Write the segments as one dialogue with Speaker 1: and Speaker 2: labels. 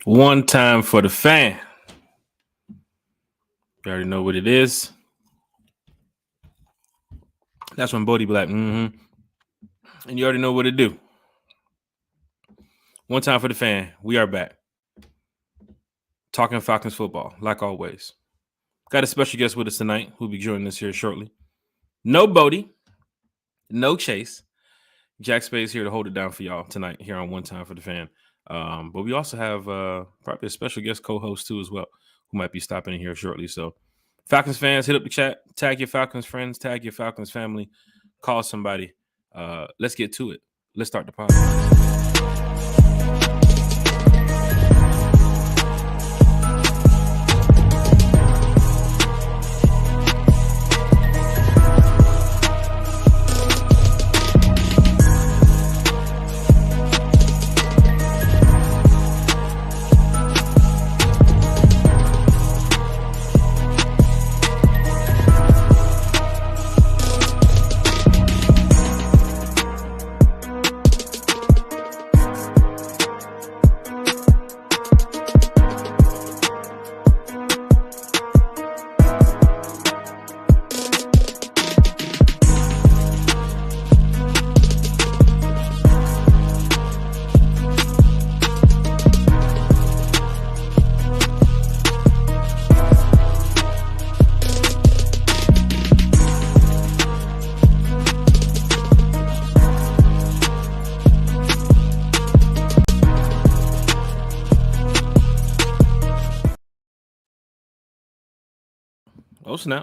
Speaker 1: One time for the fan. You already know what it is. That's when Bodie be like, And you already know what to do. One time for the fan. We are back. Talking Falcons football, like always. Got a special guest with us tonight who'll be joining us here shortly. No Bodie. No Chase. Jack Spade's here to hold it down for y'all tonight here on One Time for the Fan. But we also have probably a special guest co-host too as well who might be stopping in here shortly. So Falcons fans, hit up the chat, tag your Falcons friends, tag your Falcons family, call somebody. Let's get to it. Let's start the podcast.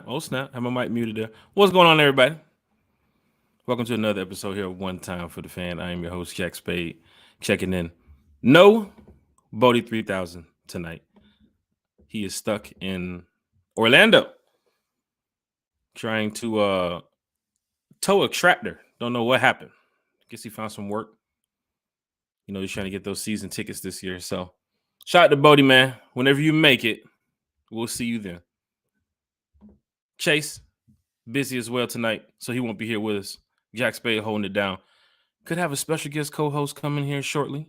Speaker 1: Oh, snap. Have my mic muted there. What's going on, everybody? Welcome to another episode here of One Time for the Fan. I am your host, Jack Spade, checking in. No Bodie 3000 tonight. He is stuck in Orlando trying to tow a tractor. Don't know what happened. Guess he found some work. You know, he's trying to get those season tickets this year. So shout out to Bodie, man. Whenever you make it, we'll see you then. Chase, busy as well tonight, so he won't be here with us. Jack Spade holding it down. Could have a special guest co-host coming here shortly,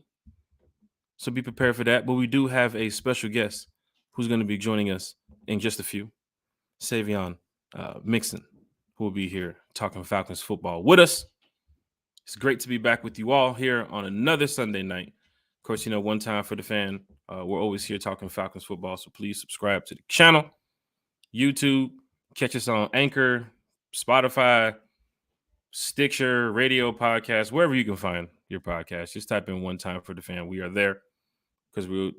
Speaker 1: so be prepared for that. But we do have a special guest who's going to be joining us in just a few. Saivion Mixson, who will be here talking Falcons football with us. It's great to be back with you all here on another Sunday night. Of course, you know, One Time for the Fan. We're always here talking Falcons football, so please subscribe to the channel, YouTube. Catch us on Anchor, Spotify, Stitcher, radio podcast, wherever you can find your podcast. Just type in One Time for the Fan. We are there because we're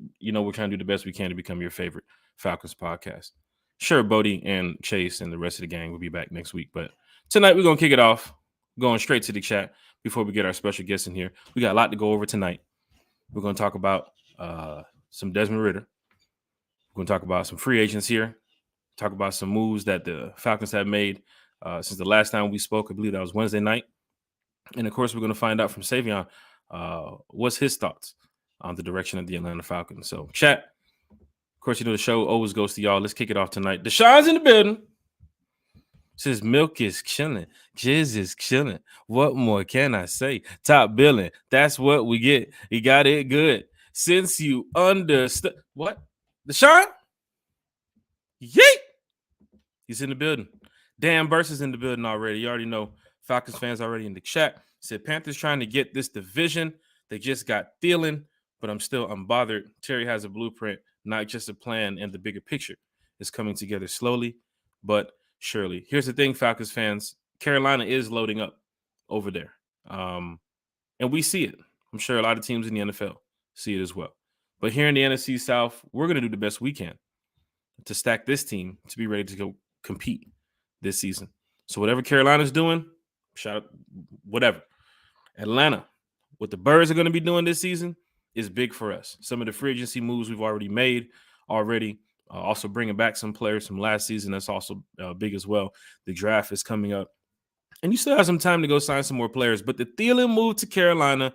Speaker 1: trying to do the best we can to become your favorite Falcons podcast. Sure, Bodie and Chase and the rest of the gang will be back next week. But tonight we're going to kick it off, going straight to the chat before we get our special guests in here. We got a lot to go over tonight. We're going to talk about some Desmond Ridder. We're going to talk about some free agents here. Talk about some moves that the Falcons have made since the last time we spoke. I believe that was Wednesday night. And, of course, we're going to find out from Saivion what's his thoughts on the direction of the Atlanta Falcons. So, chat. Of course, you know the show always goes to y'all. Let's kick it off tonight. Deshaun's in the building. Says milk is chilling. Jizz is chilling. What more can I say? Top billing. That's what we get. He got it good. Since you understood. What? Deshaun? Yeet! He's in the building. Dan Burst is in the building already. You already know Falcons fans already in the chat. Said Panthers trying to get this division. They just got Thielen, but I'm still unbothered. Terry has a blueprint, not just a plan, and the bigger picture is coming together slowly but surely. Here's the thing, Falcons fans. Carolina is loading up over there. And we see it. I'm sure a lot of teams in the NFL see it as well. But here in the NFC South, we're going to do the best we can to stack this team to be ready to go compete this season. So whatever Carolina's doing, shout out, whatever. Atlanta, what the Birds are going to be doing this season is big for us. Some of the free agency moves we've already made also bringing back some players from last season. That's also big as well. The draft is coming up. And you still have some time to go sign some more players. But the Thielen move to Carolina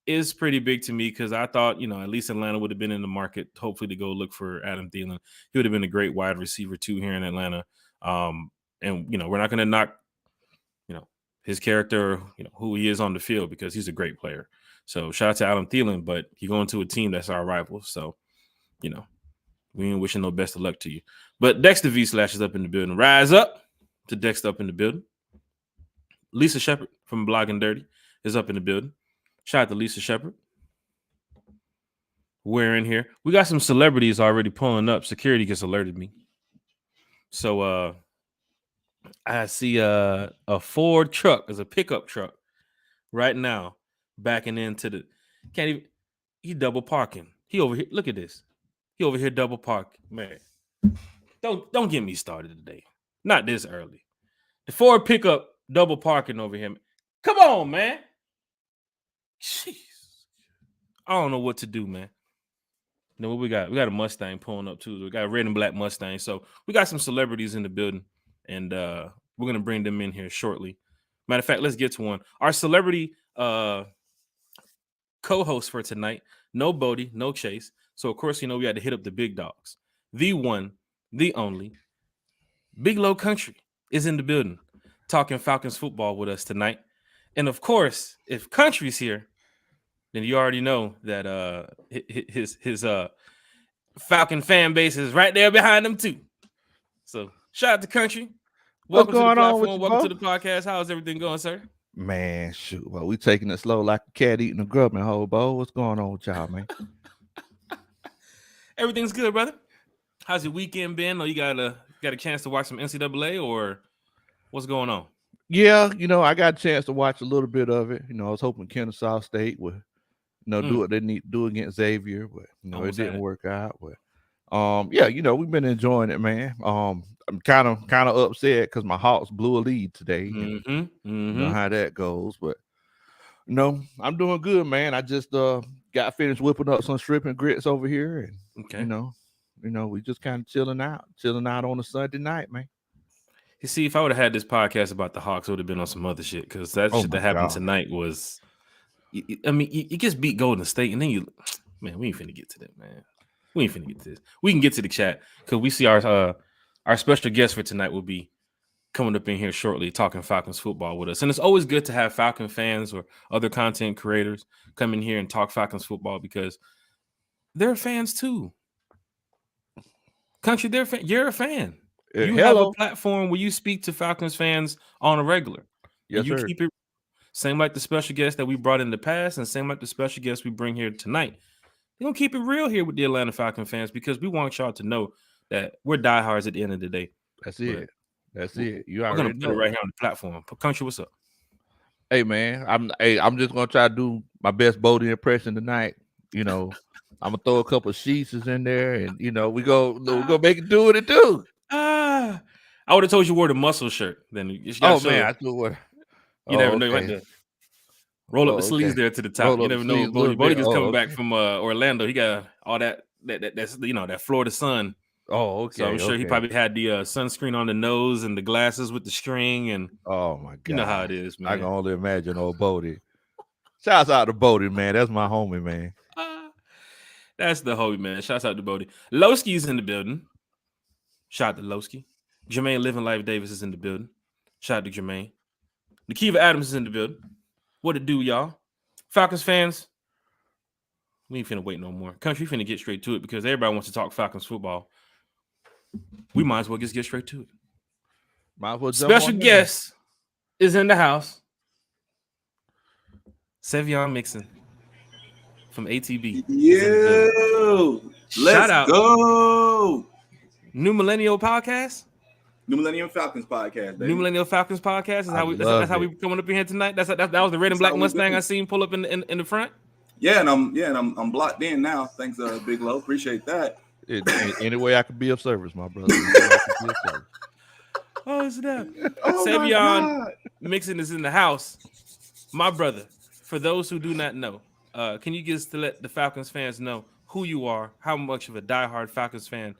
Speaker 1: is pretty big to me because I thought, at least Atlanta would have been in the market, hopefully, to go look for Adam Thielen. He would have been a great wide receiver, too, here in Atlanta. And, we're not going to knock, his character, who he is on the field because he's a great player. So shout out to Adam Thielen, but you're going to a team that's our rival. So, we ain't wishing no best of luck to you. But Dexter V Slash is up in the building. Rise up to Dexter up in the building. Lisa Shepard from Blogging Dirty is up in the building. Shout out to Lisa Shepard. We're in here. We got some celebrities already pulling up. Security just alerted me. So I see a Ford truck as a pickup truck right now backing into the can't even he double parking. He over here. Look at this. He over here double park. Man. Don't get me started today. Not this early. The Ford pickup double parking over here. Come on, man. Jeez. I don't know what to do, man. You know what we got? We got a Mustang pulling up too. We got a red and black Mustang. So we got some celebrities in the building, and we're gonna bring them in here shortly. Matter of fact, let's get to one. Our celebrity co-host for tonight, no Bodie, no Chase. So of course, we had to hit up the big dogs. The one, the only, Big Low Country is in the building, talking Falcons football with us tonight. And of course, if Country's here, then you already know that his Falcon fan base is right there behind him too. So shout out to Country. Welcome to the platform. Welcome to the podcast. How's everything going, sir?
Speaker 2: Man, shoot. Well, we taking it slow like a cat eating a grub and whole bowl. What's going on with y'all, man?
Speaker 1: Everything's good, brother. How's your weekend been? Or you got a chance to watch some NCAA, or what's going on?
Speaker 2: Yeah, I got a chance to watch a little bit of it. I was hoping Kennesaw State would, do what they need to do against Xavier, but it didn't work out. But yeah, we've been enjoying it, man. I'm kind of upset because my Hawks blew a lead today. You know how that goes, but I'm doing good, man. I just got finished whipping up some shrimp and grits over here, and we just kind of chilling out on a Sunday night, man.
Speaker 1: You see, if I would have had this podcast about the Hawks, it would have been on some other shit, because that shit that happened tonight was, you just beat Golden State, and then we ain't finna get to that, man. We ain't finna get to this. We can get to the chat, because we see our special guest for tonight will be coming up in here shortly, talking Falcons football with us. And it's always good to have Falcon fans or other content creators come in here and talk Falcons football, because they're fans too. Country, you're a fan. You have a platform where you speak to Falcons fans on a regular.
Speaker 2: Yes,
Speaker 1: you keep it same like the special guests that we brought in the past, and same like the special guests we bring here tonight. We're going to keep it real here with the Atlanta Falcon fans, because we want y'all to know that we're diehards at the end of the day.
Speaker 2: That's it. That's it.
Speaker 1: I'm going to put it right here on the platform. Country, what's up?
Speaker 2: Hey, man, I'm just going to try to do my best Bodie impression tonight. I'm going to throw a couple of sheets in there, and, we're going to make it do what it do.
Speaker 1: I would have told you wore the muscle shirt. Then
Speaker 2: man, I still wear.
Speaker 1: You never know. You have to roll up the sleeves there to the top. You never know. Bodie just coming back from Orlando. He got all that's that Florida sun.
Speaker 2: Oh, okay.
Speaker 1: So I'm sure he probably had the sunscreen on the nose and the glasses with the string, and
Speaker 2: oh my god,
Speaker 1: you know how it is, man.
Speaker 2: I can only imagine old Bodie. Shouts out to Bodie, man. That's my homie, man.
Speaker 1: That's the homie, man. Shouts out to Bodie. Lowski's in the building. Shout out to Lowski. Jermaine Living Life Davis is in the building. Shout out to Jermaine. Nakiva Adams is in the building. What it do, y'all? Falcons fans, we ain't finna wait no more. Country finna get straight to it, because everybody wants to talk Falcons football. We might as well just get straight to it.
Speaker 2: Might as well.
Speaker 1: Special guest is in the house. Saivion Mixson from ATB.
Speaker 3: Yo, let's go.
Speaker 1: New Millennial Podcast.
Speaker 3: New Millennium Falcons Podcast, baby.
Speaker 1: New Millennial Falcons Podcast is that's how we coming up in here tonight. That was the red and black Mustang I seen pull up in the front.
Speaker 3: Yeah, and I'm blocked in now. Thanks, Big Low. Appreciate that.
Speaker 2: Any way I could be of service, my brother.
Speaker 1: Oh, snap. Saivion Mixson is in the house. My brother, for those who do not know, can you just let the Falcons fans know who you are, how much of a diehard Falcons fan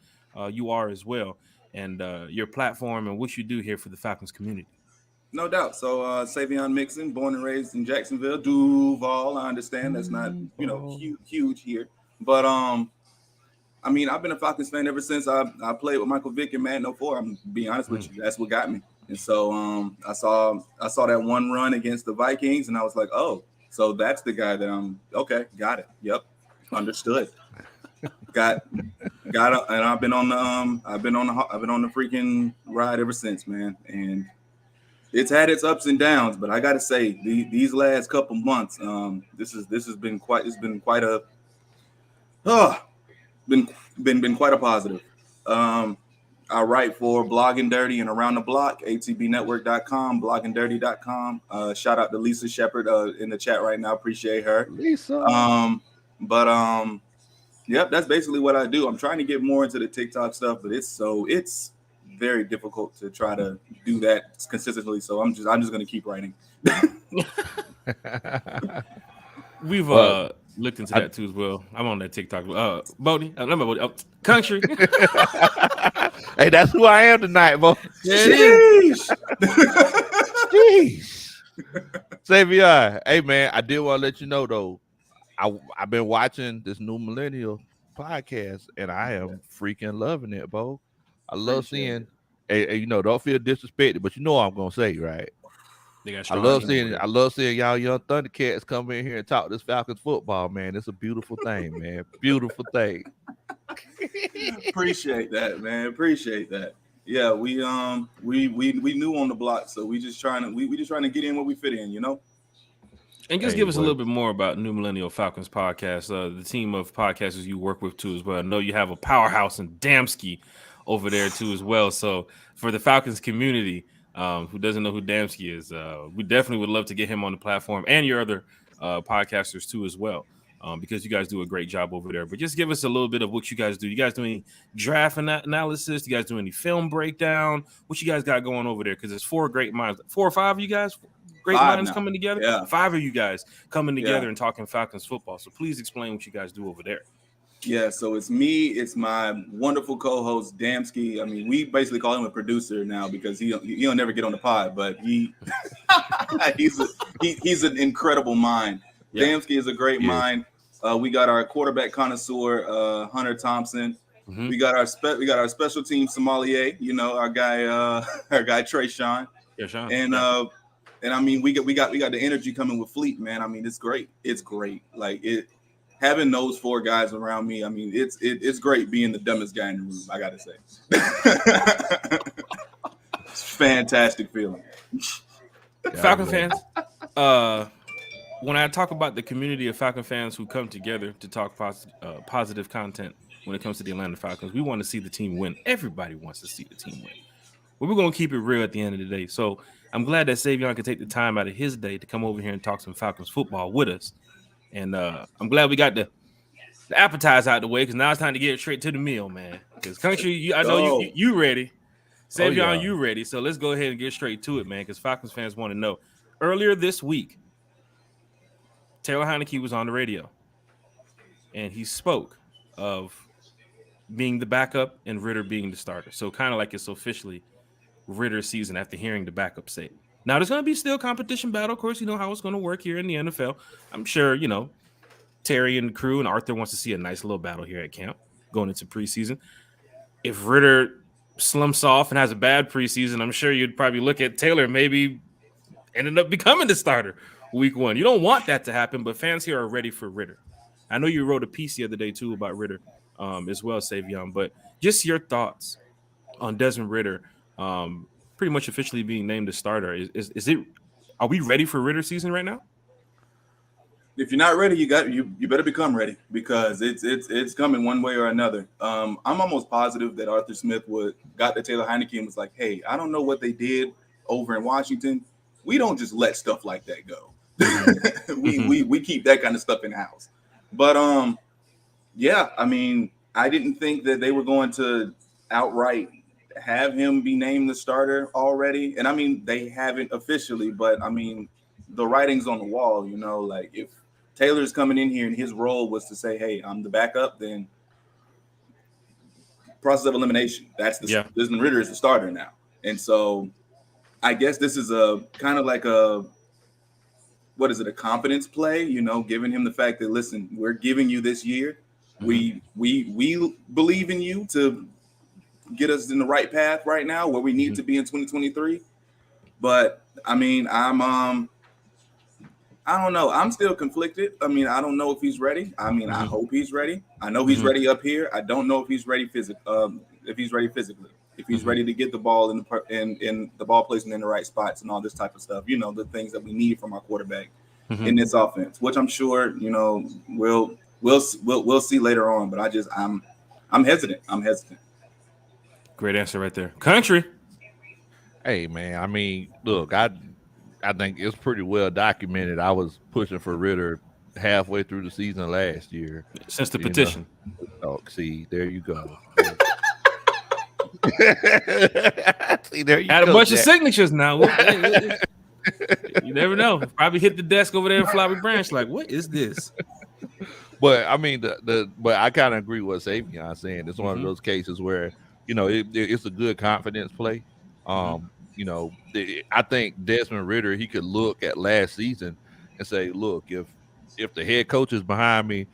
Speaker 1: you are as well, and your platform and what you do here for the Falcons community?
Speaker 3: No doubt. So Saivion Mixson, born and raised in Jacksonville, Duval. I understand that's not huge here, but I've been a Falcons fan ever since I played with Michael Vick and Madden 04. I'm being honest with you, that's what got me. And so I saw that one run against the Vikings, and I was like, oh, So that's the guy that I'm okay. Got it. Yep, understood. got it. And I've been on the freaking ride ever since, man. And it's had its ups and downs, but I got to say, these last couple months, this has been quite. It's been quite a. Been quite a positive. I write for Blogging Dirty and Around the Block, atbnetwork.com, bloggingdirty.com. Shout out to Lisa Shepard in the chat right now. Appreciate her.
Speaker 2: Lisa.
Speaker 3: Yep, that's basically what I do. I'm trying to get more into the TikTok stuff, but it's very difficult to try to do that consistently. So I'm just gonna keep writing.
Speaker 1: We've looked into that too as well. I'm on that TikTok. Bodie, Country.
Speaker 2: Hey, that's who I am tonight, Bo.
Speaker 3: Jeez.
Speaker 2: Saivion, hey man, I did want to let you know though. I've been watching this new millennial podcast, and I am freaking loving it, Bo. I love seeing. Hey, don't feel disrespected, but you know what I'm gonna say, right? I love seeing y'all young Thundercats come in here and talk this Falcons football, man. It's a beautiful thing, man. Beautiful thing.
Speaker 3: Appreciate that, man. Appreciate that. Yeah, we new on the block, so we just trying to get in where we fit in,
Speaker 1: And just give us a little bit more about New Millennial Falcons podcast, the team of podcasters you work with too as well. I know you have a powerhouse in Damski over there too as well. So for the Falcons community, who doesn't know who Damski is, we definitely would love to get him on the platform and your other podcasters too as well, because you guys do a great job over there. But just give us a little bit of what you guys do. You guys do any draft analysis? You guys do any film breakdown? What you guys got going over there? Because it's 4 great minds, 4 or 5 of you guys, great minds now. Coming together.
Speaker 3: Yeah.
Speaker 1: 5 of you guys coming together and talking Falcons football. So please explain what you guys do over there.
Speaker 3: Yeah, so it's me. It's my wonderful co-host Damski. I mean, we basically call him a producer now because he'll never get on the pod, but he's an incredible mind. Yeah. Damski is a great mind. We got our quarterback connoisseur Hunter Thompson. Mm-hmm. We got our special team sommelier. Our guy Trey Sean.
Speaker 1: Yeah, Sean.
Speaker 3: And I mean, we got the energy coming with Fleet, man. I mean, it's great. It's great. Like it. Having those 4 guys around me, I mean, it's great being the dumbest guy in the room. I gotta say, it's fantastic feeling.
Speaker 1: Falcon fans, when I talk about the community of Falcon fans who come together to talk positive content when it comes to the Atlanta Falcons, we want to see the team win. Everybody wants to see the team win. But we're gonna keep it real at the end of the day. So I'm glad that Saivion could take the time out of his day to come over here and talk some Falcons football with us. And I'm glad we got the appetizer out the way, because now it's time to get straight to the meal, man. Because Country, I know you ready. Saivion, you ready. So let's go ahead and get straight to it, man, because Falcons fans want to know. Earlier this week, Taylor Heinicke was on the radio, and he spoke of being the backup and Ridder being the starter. So kind of like it's officially Ridder's season after hearing the backup say it. Now, there's going to be still competition battle. Of course, you know how it's going to work here in the NFL. I'm sure, Terry and the crew and Arthur wants to see a nice little battle here at camp going into preseason. If Ridder slumps off and has a bad preseason, I'm sure you'd probably look at Taylor maybe ended up becoming the starter week 1. You don't want that to happen, but fans here are ready for Ridder. I know you wrote a piece the other day, too, about Ridder as well, Saivion, but just your thoughts on Desmond Ridder pretty much officially being named the starter. Are we ready for Ridder season right now?
Speaker 3: If you're not ready, you better become ready, because it's coming one way or another. I'm almost positive that Arthur Smith got to Taylor Heinicke and was like, hey, I don't know what they did over in Washington. We don't just let stuff like that go. we keep that kind of stuff in house. But yeah, I mean, I didn't think that they were going to outright have him be named the starter already. And I mean, they haven't officially, but I mean, the writing's on the wall, like if Taylor's coming in here and his role was to say, hey, I'm the backup, then process of elimination. Desmond Ridder is the starter now. And so I guess this is a kind of like a confidence play, giving him the fact that, listen, we're giving you this year. Mm-hmm. We believe in you to get us in the right path right now where we need to be in 2023. But I mean, I'm I don't know. I'm still conflicted. I mean, I don't know if he's ready. I mean, I hope he's ready. I know he's ready up here. I don't know if he's ready physically. If he's ready physically, if he's ready to get the ball in the ball placement in the right spots and all this type of stuff. You know, the things that we need from our quarterback in this offense, which I'm sure we'll see later on. But I'm hesitant. I'm hesitant.
Speaker 1: Great answer right there, Country.
Speaker 2: Hey man, I mean, look, I think it's pretty well documented. I was pushing for Ritter halfway through the season last year.
Speaker 1: Since the petition.
Speaker 2: Oh, see, there you go. See, there you
Speaker 1: Had
Speaker 2: go,
Speaker 1: a bunch
Speaker 2: Jack.
Speaker 1: of signatures now. You never know. Probably hit the desk over there in Flowery Branch. Like, what is this?
Speaker 2: But I mean, but I kind of agree with what Saivion saying. It's one of those cases where it's a good confidence play. I think Desmond Ritter, he could look at last season and say, look, if the head coach is behind me,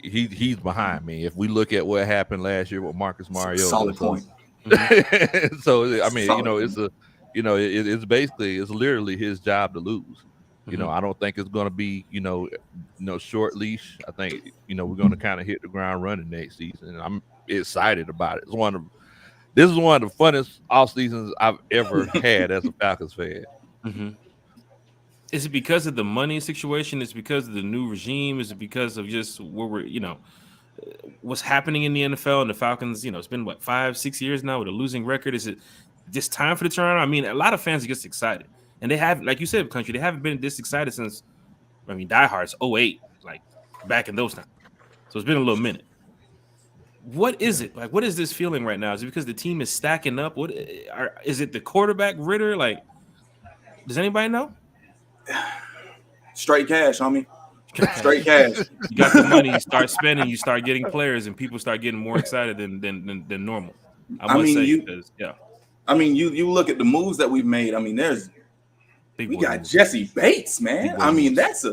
Speaker 2: he's behind me. If we look at what happened last year with Marcus Mariota,
Speaker 3: solid point.
Speaker 2: So I mean, it's literally his job to lose. I don't think it's going to be short leash. I think we're going to kind of hit the ground running next season, and I'm excited about it. This is one of the funnest off seasons I've ever had as a Falcons fan.
Speaker 1: Is it because of the money situation? Is it because of the new regime? Is it because of just where we're, what's happening in the NFL and the Falcons? It's been 5-6 years now with a losing record. Is it just time for the turnaround? I mean, a lot of fans are just excited, and they have, like you said, Country, they haven't been this excited since, diehards 08, like back in those times. So it's been a little minute. What is it like? What is this feeling right now? Is it because the team is stacking up? Is it the quarterback Ritter? Like, does anybody know?
Speaker 3: Straight cash, homie. Straight cash.
Speaker 1: You got the money, you start spending, you start getting players, and people start getting more excited than normal.
Speaker 3: I mean, you look at the moves that we've made. I mean, we got Jesse Bates, man. I mean, that's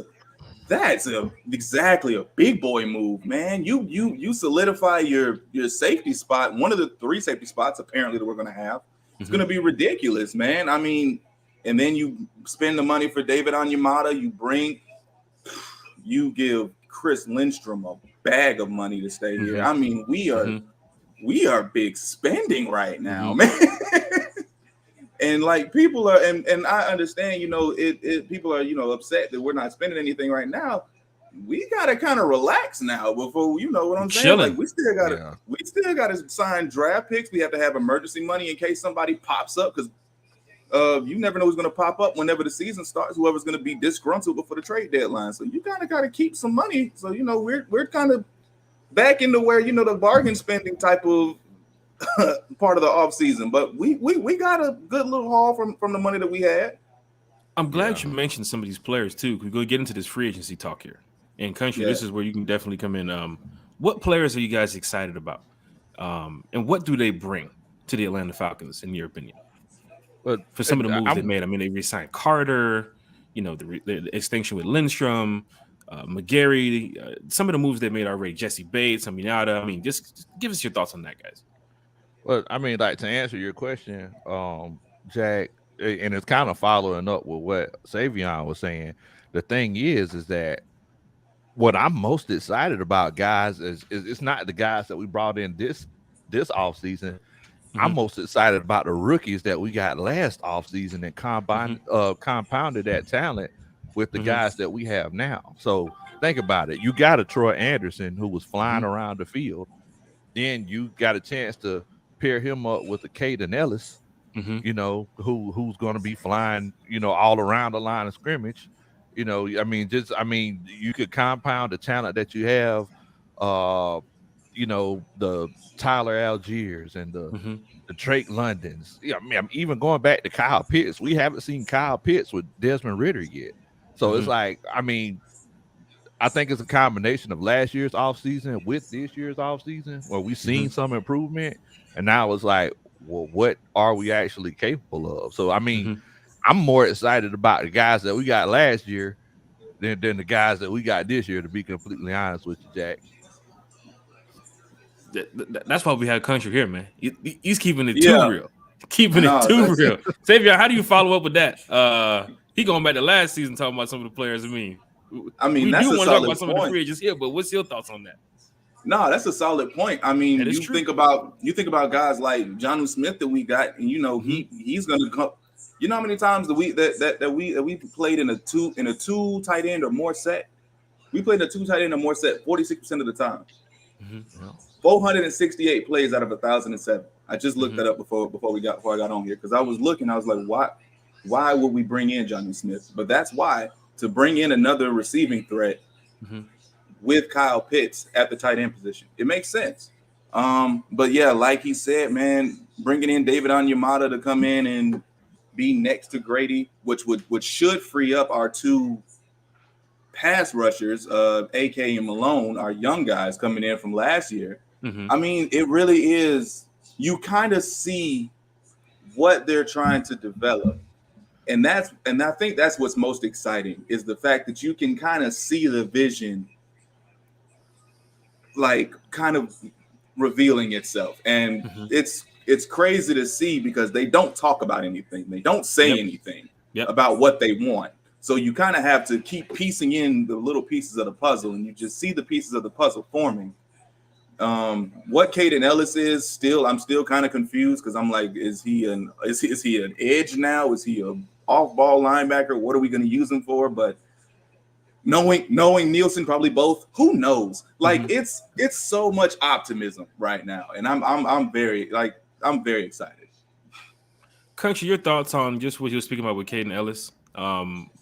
Speaker 3: exactly a big boy move, man. You solidify your safety spot, one of the 3 safety spots apparently that we're going to have. It's going to be ridiculous, man. I mean, and then you spend the money for David Onyemata. You give Chris Lindstrom a bag of money to stay here. I mean, we are big spending right now, man. And like people are, and I understand, people are, upset that we're not spending anything right now. We gotta kind of relax now before, you know what I'm saying? Like we still gotta sign draft picks. We have to have emergency money in case somebody pops up, because you never know who's gonna pop up whenever the season starts. Whoever's gonna be disgruntled before the trade deadline. So you kind of gotta keep some money. So we're kind of back into where the bargain spending type of part of the off season, but we got a good little haul from the money that we had.
Speaker 1: I'm glad you mentioned some of these players too. We're going to get into this free agency talk here. In Country, this is where you can definitely come in. What players are you guys excited about, and what do they bring to the Atlanta Falcons, in your opinion? But for some of the moves they made, I mean, they re-signed Carter, the extinction with Lindstrom, McGarry. Some of the moves they made already, Jesse Bates, Onyemata. I mean, just give us your thoughts on that, guys.
Speaker 2: Well, I mean, like, to answer your question, Jack, and it's kind of following up with what Saivion was saying. The thing is that what I'm most excited about, guys, is it's not the guys that we brought in this offseason. I'm most excited about the rookies that we got last offseason and compounded that talent with the guys that we have now. So think about it. You got a Troy Anderson who was flying around the field. Then you got a chance to pair him up with a Caden Ellis, who's going to be flying, all around the line of scrimmage. I mean, you could compound the talent that you have, the Tyler Algiers and the Drake Londons. Yeah, I mean, I'm even going back to Kyle Pitts. We haven't seen Kyle Pitts with Desmond Ritter yet. So it's like, I mean, I think it's a combination of last year's offseason with this year's offseason where we've seen some improvement. And now it's like, well, what are we actually capable of? So, I mean, I'm more excited about the guys that we got last year than the guys that we got this year, to be completely honest with you, Jack.
Speaker 1: That's why we had Country here, man. He's keeping it too real. Keeping it too real. Saivion, how do you follow up with that? He going back to last season talking about some of the players. I mean,
Speaker 3: we
Speaker 1: do want to talk about some
Speaker 3: point.
Speaker 1: of the free agents here, but what's your thoughts on that?
Speaker 3: No, that's a solid point. I mean, you think about guys like Jonnu Smith that we got, and he's going to come. You know how many times we played in a two tight end or more set? We played in a 2 tight end or more set 46% of the time. 468 plays out of 1,007. I just looked that up before I got on here because I was looking. I was like, why would we bring in Jonnu Smith? But that's why, to bring in another receiving threat with Kyle Pitts at the tight end position. It makes sense. But yeah, like he said, man, bringing in David Onyemata to come in and be next to Grady, which should free up our 2 pass rushers, AK and Malone, our young guys coming in from last year. I mean, it really is. You kind of see what they're trying to develop. And I think that's what's most exciting is the fact that you can kind of see the vision like kind of revealing itself. And it's crazy to see because they don't talk about anything. They don't say anything about what they want. So you kind of have to keep piecing in the little pieces of the puzzle, and you just see the pieces of the puzzle forming. What Caden Ellis is I'm still kind of confused because I'm like, is he an edge now? Is he a off-ball linebacker? What are we going to use him for? But knowing Nielsen, probably both. Who knows? Like it's so much optimism right now, and I'm very excited.
Speaker 1: Country, your thoughts on just what you were speaking about with Caden Ellis?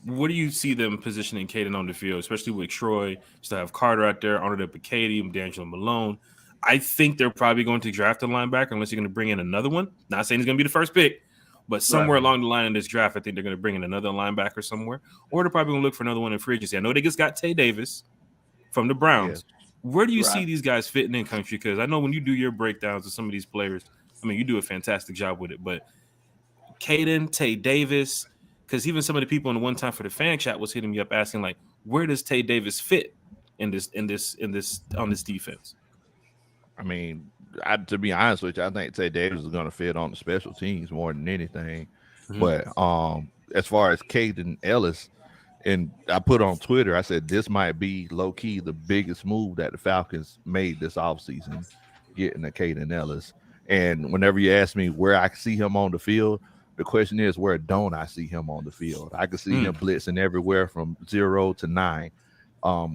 Speaker 1: What do you see them positioning Caden on the field, especially with Troy? Still have Carter out there, Arnold Epicadi, D'Angelo Malone. I think they're probably going to draft a linebacker unless you're going to bring in another one. Not saying he's going to be the first pick, but somewhere along the line in this draft, I think they're going to bring in another linebacker somewhere, or they're probably going to look for another one in free agency. I know they just got Tay Davis from the Browns. Yeah. Where do you see these guys fitting in, Country? Because I know when you do your breakdowns of some of these players, I mean, you do a fantastic job with it, but Caden, Tay Davis, because even some of the people in the One Time for the Fan chat was hitting me up asking, like, where does Tay Davis fit on this defense?
Speaker 2: I mean, to be honest with you, I think Tay Davis is going to fit on the special teams more than anything. But as far as Caden Ellis, and I put on Twitter, I said this might be low key the biggest move that the Falcons made this offseason, getting a Caden Ellis. And whenever you ask me where I see him on the field, the question is, where don't I see him on the field? I can see him blitzing everywhere from 0 to 9,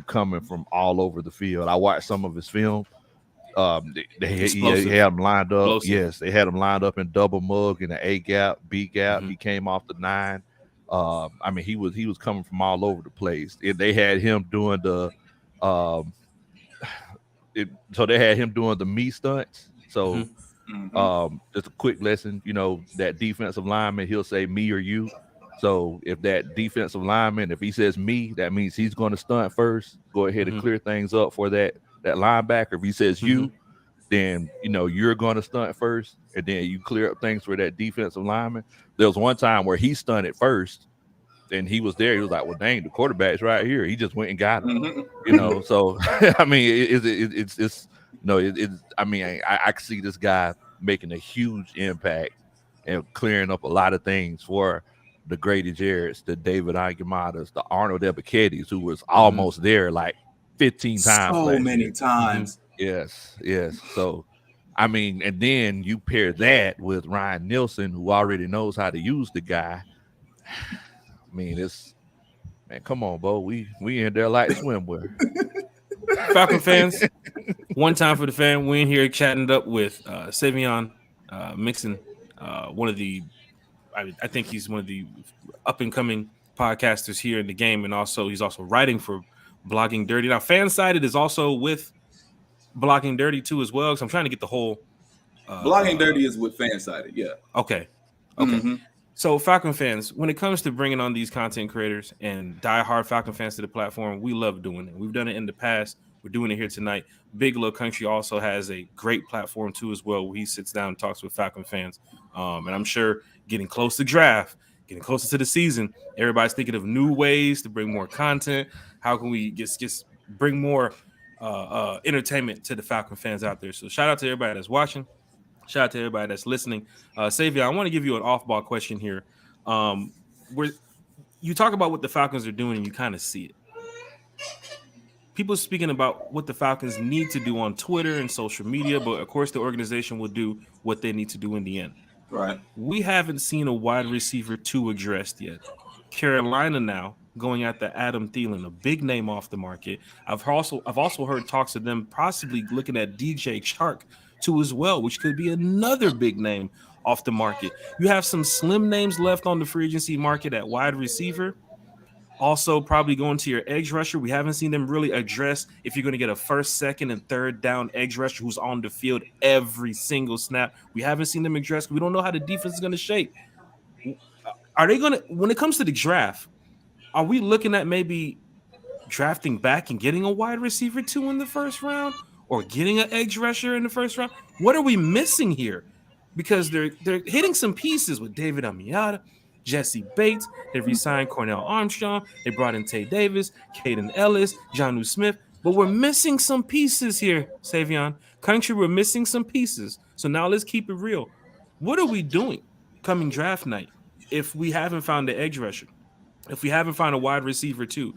Speaker 2: coming from all over the field. I watched some of his film. He had him lined up. Explosive. Yes, they had him lined up in double mug in the A gap, B gap. He came off the 9. I mean, he was coming from all over the place. They had him doing the they had him doing the me stunts. So just a quick lesson, that defensive lineman, he'll say me or you. So if that defensive lineman, if he says me, that means he's going to stunt first. Go ahead and clear things up for that linebacker. If he says you, then you're going to stunt first, and then you clear up things for that defensive lineman. There was one time where he stunted first, and he was there. He was like, "Well, dang, the quarterback's right here." He just went and got him. So I mean, I mean, I can see this guy making a huge impact and clearing up a lot of things for the Grady Jarretts, the David Onyematas, the Arnold Epicadis, who was almost there like 15 times.
Speaker 3: So many times.
Speaker 2: Yes. So, I mean, and then you pair that with Ryan Nielsen, who already knows how to use the guy. I mean, come on, Bo. We in there like swimwear.
Speaker 1: Falcon fans, One Time for the Fan. We're in here chatting it up with Saivion Mixson, one of the, I think he's one of the up and coming podcasters here in the game, and he's also writing for Blogging Dirty. Now, Fansided is also with Blogging Dirty too as well. So I'm trying to get the whole.
Speaker 3: Blogging Dirty is with Fansided, yeah.
Speaker 1: Okay. So Falcon fans, when it comes to bringing on these content creators and diehard Falcon fans to the platform, we love doing it. We've done it in the past. We're doing it here tonight. Big Little Country also has a great platform too as well, where he sits down and talks with Falcon fans. And I'm sure getting close to draft, getting closer to the season, everybody's thinking of new ways to bring more content. How can we just bring more entertainment to the Falcon fans out there? So shout out to everybody that's watching. Shout out to everybody that's listening. Saivion, I want to give you an off-ball question here. you talk about what the Falcons are doing and you kind of see it. People speaking about what the Falcons need to do on Twitter and social media, but of course the organization will do what they need to do in the end.
Speaker 3: Right.
Speaker 1: We haven't seen a wide receiver 2 addressed yet. Carolina now going after Adam Thielen, a big name off the market. I've also heard talks of them possibly looking at DJ Chark too as well, which could be another big name off the market. You have some slim names left on the free agency market at wide receiver. Also, probably going to your edge rusher. We haven't seen them really address if you're going to get a first, second, and third down edge rusher who's on the field every single snap. We haven't seen them address. We don't know how the defense is going to shape. Are they going to, when it comes to the draft, are we looking at maybe drafting back and getting a wide receiver 2 in the first round or getting an edge rusher in the first round? What are we missing here? Because they're hitting some pieces with David Amiata, Jesse Bates. They re-signed Cornell Armstrong. They brought in Tay Davis, Caden Ellis, Jonnu Smith. But we're missing some pieces here, Saivion. Country, we're missing some pieces. So now let's keep it real. What are we doing coming draft night if we haven't found the edge rusher? If we haven't found a wide receiver too?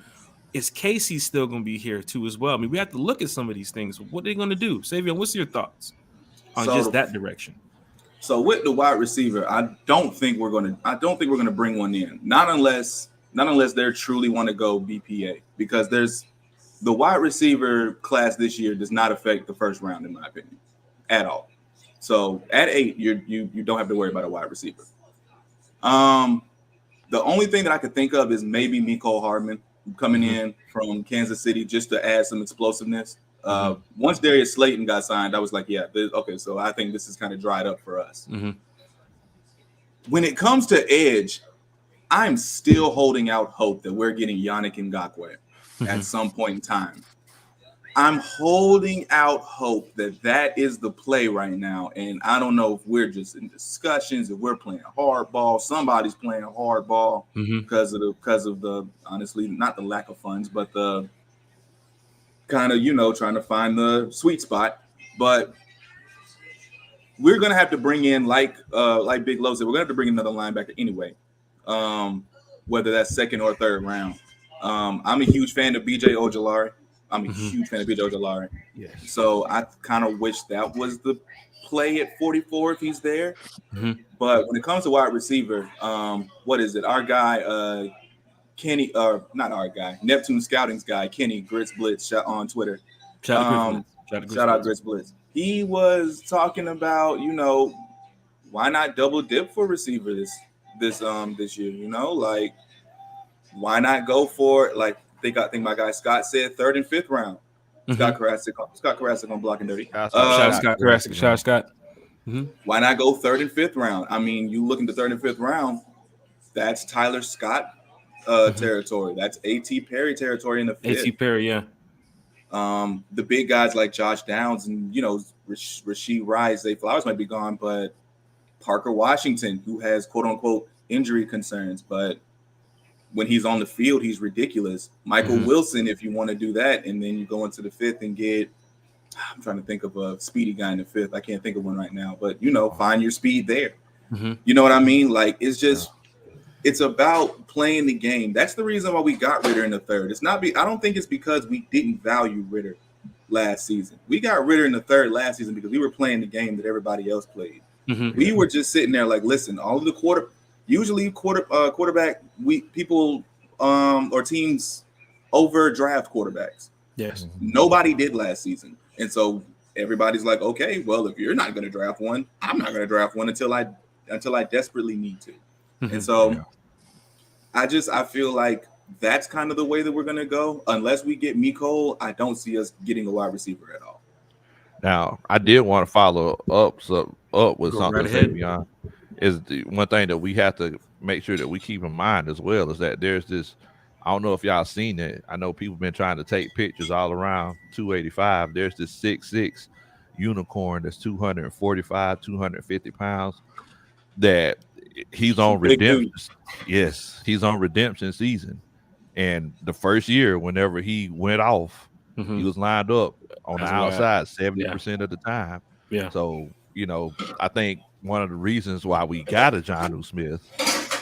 Speaker 1: Is Casey still going to be here too as well? I mean, we have to look at some of these things. What are they going to do? Savion, what's your thoughts on just that direction?
Speaker 3: So with the wide receiver, I don't think we're gonna bring one in. Not unless they truly want to go BPA, because the wide receiver class this year does not affect the first round, in my opinion, at all. So at 8, you don't have to worry about a wide receiver. The only thing that I could think of is maybe Mecole Hardman coming in from Kansas City just to add some explosiveness. Once Darius Slayton got signed, I was like, yeah, okay, so I think this is kind of dried up for us. When it comes to edge, I'm still holding out hope that we're getting Yannick Ngakoue at some point in time. I'm holding out hope that is the play right now, and I don't know if we're just in discussions, if we're playing hardball. Somebody's playing hardball because of the honestly, not the lack of funds, but the kind of, trying to find the sweet spot. But we're gonna have to bring in, like Big Lo said, we're gonna have to bring another linebacker anyway, whether that's second or third round. I'm a huge fan of BJ Ojulari. Yes. So I kind of wish that was the play at 44 if he's there. But when it comes to wide receiver, what is it? Our guy, Kenny, not our guy, Neptune Scouting's guy, Kenny Grits Blitz on Twitter. Shout out Grits Blitz. He was talking about, why not double dip for receiver this year? Like, why not go for it? Like, I think my guy Scott said 3rd and 5th round. Scott Karasik on Blocking Dirty.
Speaker 1: Shout out Scott Karasik. Shout out Scott.
Speaker 3: Why not go 3rd and 5th round? I mean, you look into 3rd and 5th round, that's Tyler Scott territory. That's A.T. Perry territory in the 5th.
Speaker 1: A.T. Perry, yeah.
Speaker 3: The big guys like Josh Downs and, Rasheed Rice, Zay Flowers might be gone, but Parker Washington, who has quote-unquote injury concerns, but when he's on the field, he's ridiculous. Michael Wilson, if you want to do that, and then you go into the 5th and get, I'm trying to think of a speedy guy in the 5th. I can't think of one right now, but, find your speed there. You know what I mean? Like, it's just, it's about playing the game. That's the reason why we got Ritter in the 3rd. I don't think it's because we didn't value Ritter last season. We got Ritter in the 3rd last season because we were playing the game that everybody else played. We were just sitting there like, listen, all of the quarterback people or teams overdraft quarterbacks.
Speaker 1: Yes.
Speaker 3: Nobody did last season. And so everybody's like, okay, well, if you're not going to draft one, I'm not going to draft one until I desperately need to. And so I feel like that's kind of the way that we're going to go. Unless we get Mecole, I don't see us getting a wide receiver at all.
Speaker 2: Now, I did want to follow up with something. Right, is the one thing that we have to make sure that we keep in mind as well is that there's this, I don't know if y'all seen it. I know people been trying to take pictures all around 285. There's this 6'6" unicorn that's 245, 250 pounds that he's on redemption. Yes, he's on redemption season. And the first year, whenever he went off, he was lined up on the outside 70% of the time. Yeah. So, I think one of the reasons why we got a Jonnu Smith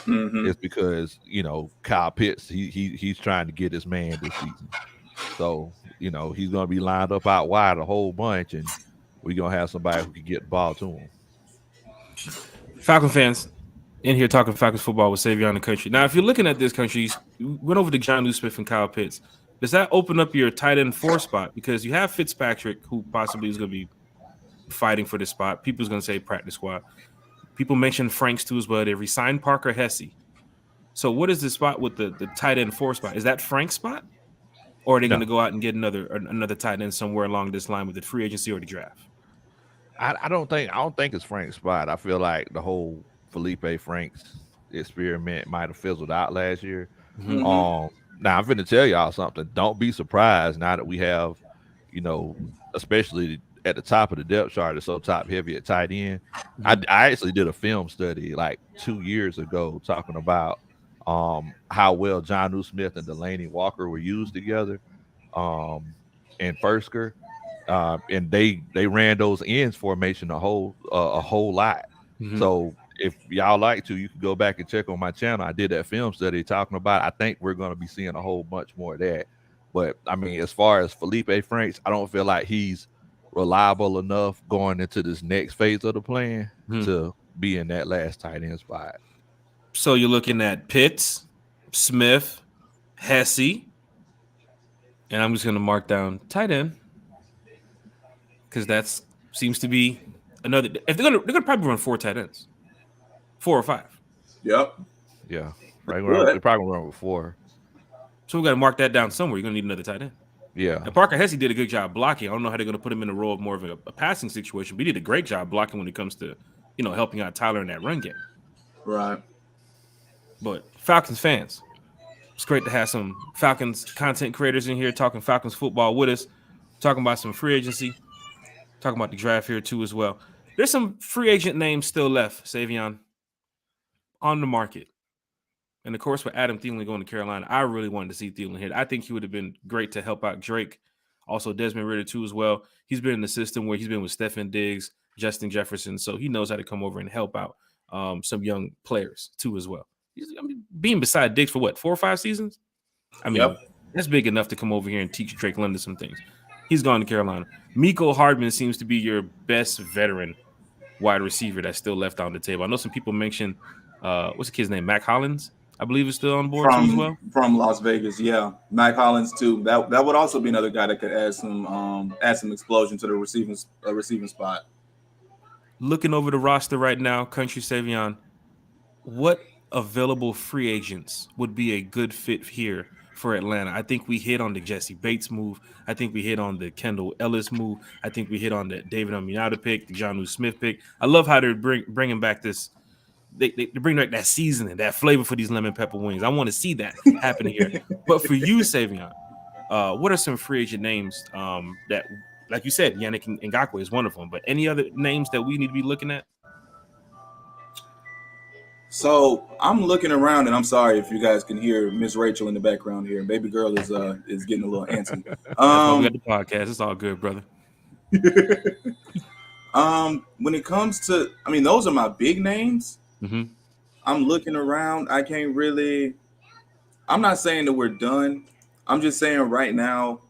Speaker 2: It's because Kyle Pitts he's trying to get his man this season. So he's gonna be lined up out wide a whole bunch, and we're gonna have somebody who can get the ball to him.
Speaker 1: Falcon fans in here talking Falcons football with Saivion the Country. Now, if you're looking at this country, you went over to John Smith and Kyle Pitts. Does that open up your tight end 4 spot? Because you have Fitzpatrick, who possibly is going to be fighting for this spot. People's going to say practice squad. People mentioned Franks too as well. They resigned Parker Hesse. So what is the spot with the tight end 4 spot? Is that Frank's spot? Or are they going to go out and get another tight end somewhere along this line with the free agency or the draft?
Speaker 2: I don't think it's Frank's spot. I feel like the whole Felipe Franks experiment might have fizzled out last year. Now I'm finna tell y'all something. Don't be surprised now that we have, especially at the top of the depth chart, it's so top heavy at tight end. I actually did a film study like 2 years ago talking about how well Jonnu Smith and Delaney Walker were used together in Firsker. And they ran those ends formation a whole lot. So if y'all like to, you can go back and check on my channel. I did that film study talking about. I think we're going to be seeing a whole bunch more of that. But I mean, as far as Felipe Franks, I don't feel like he's reliable enough going into this next phase of the plan to be in that last tight end spot.
Speaker 1: So you're looking at Pitts, Smith, Hesse, and I'm just going to mark down tight end because that seems to be another. If they're gonna probably run 4 tight ends, 4 or 5.
Speaker 3: Yep.
Speaker 2: Yeah. They're probably gonna run with 4.
Speaker 1: So we got to mark that down somewhere. You're gonna need another tight end.
Speaker 2: Yeah.
Speaker 1: And Parker Hesse did a good job blocking. I don't know how they're gonna put him in the role of more of a passing situation, but he did a great job blocking when it comes to helping out Tyler in that run game.
Speaker 3: Right.
Speaker 1: But Falcons fans, it's great to have some Falcons content creators in here talking Falcons football with us, talking about some free agency, talking about the draft here too as well. There's some free agent names still left, Saivion, on the market. And of course, with Adam Thielen going to Carolina, I really wanted to see Thielen here. I think he would have been great to help out Drake. Also, Desmond Ridder too as well. He's been in the system where he's been with Stefon Diggs, Justin Jefferson, so he knows how to come over and help out some young players too as well. Being beside Diggs for 4 or 5 seasons? I mean, that's big enough to come over here and teach Drake London some things. He's gone to Carolina. Mecole Hardman seems to be your best veteran wide receiver that's still left on the table. I know some people mentioned, what's the kid's name? Mac Hollins, I believe, is still on board too as well.
Speaker 3: From Las Vegas, yeah. Mac Hollins too. That would also be another guy that could add some explosion to the receiving spot.
Speaker 1: Looking over the roster right now, Country Saivion, what available free agents would be a good fit here for Atlanta? I think we hit on the Jesse Bates move. I think we hit on the Kendall Ellis move. I think we hit on the David Onyemata pick, the Jonnu Smith pick. I love how they're bringing back this. They bring back that seasoning, that flavor for these lemon pepper wings. I want to see that happen here. But for you, Saivion, what are some free agent names that, like you said, Yannick Ngakoue is one of them, but any other names that we need to be looking at?
Speaker 3: So I'm looking around, and I'm sorry if you guys can hear Miss Rachel in the background here. Baby girl is getting a little antsy.
Speaker 1: We got the podcast. It's all good, brother.
Speaker 3: When it comes to, I mean, those are my big names. I'm looking around. I'm not saying that we're done. I'm just saying right now,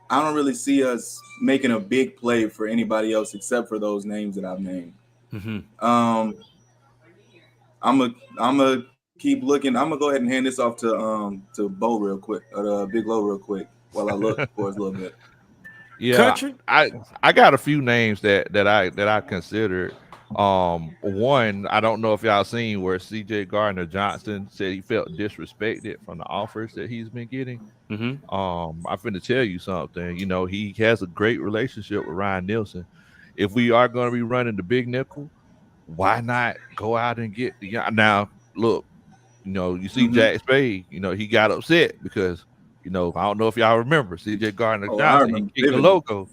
Speaker 3: I don't really see us making a big play for anybody else except for those names that I've named. I'm gonna keep looking. I'm gonna go ahead and hand this off to Bo real quick, or Big Low real quick, while I look for us a little bit.
Speaker 2: Yeah,
Speaker 1: Country?
Speaker 2: I got a few names that I considered. One, I don't know if y'all seen where C.J. Gardner-Johnson said he felt disrespected from the offers that he's been getting. I'm finna tell you something. He has a great relationship with Ryan Nielsen. If we are going to be running the big nickel, why not go out and get the young? Now, look, you see Jack Spade, he got upset because, I don't know if y'all remember C.J. Gardner-Johnson, he kicked the logo,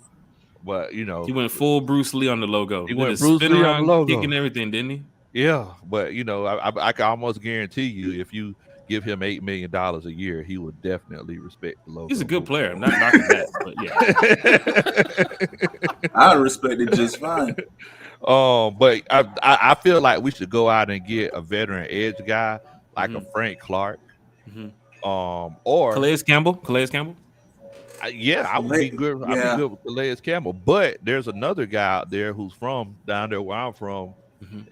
Speaker 2: but, he
Speaker 1: went full Bruce Lee on the logo.
Speaker 2: He went Bruce Lee on the logo.
Speaker 1: Kicking everything, didn't he?
Speaker 2: Yeah, but, I can almost guarantee you if you give him $8 million a year, he would definitely respect the logo.
Speaker 1: He's a good player. I'm not knocking that, but yeah.
Speaker 3: I respect it just fine.
Speaker 2: But I feel like we should go out and get a veteran edge guy like a Frank Clark,
Speaker 1: or Calais Campbell.
Speaker 2: I would be good. I'd be good with Calais Campbell. But there's another guy out there who's from down there where I'm from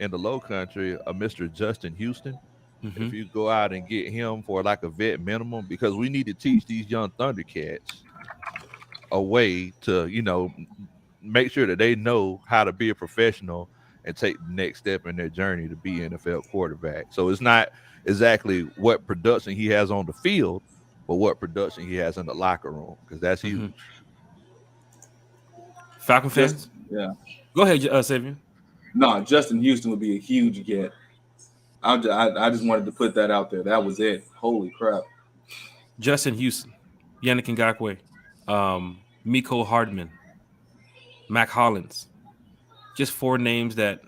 Speaker 2: in the Low Country, a Mr. Justin Houston. If you go out and get him for like a vet minimum, because we need to teach these young Thundercats a way to, make sure that they know how to be a professional and take the next step in their journey to be NFL quarterback. So it's not exactly what production he has on the field, but what production he has in the locker room, because that's huge.
Speaker 1: Falcon fans? Go ahead, Saivion.
Speaker 3: No, Justin Houston would be a huge get. I just wanted to put that out there. That was it. Holy crap.
Speaker 1: Justin Houston, Yannick Ngakoue, Miko Hardman, Mac Hollins. Just 4 names that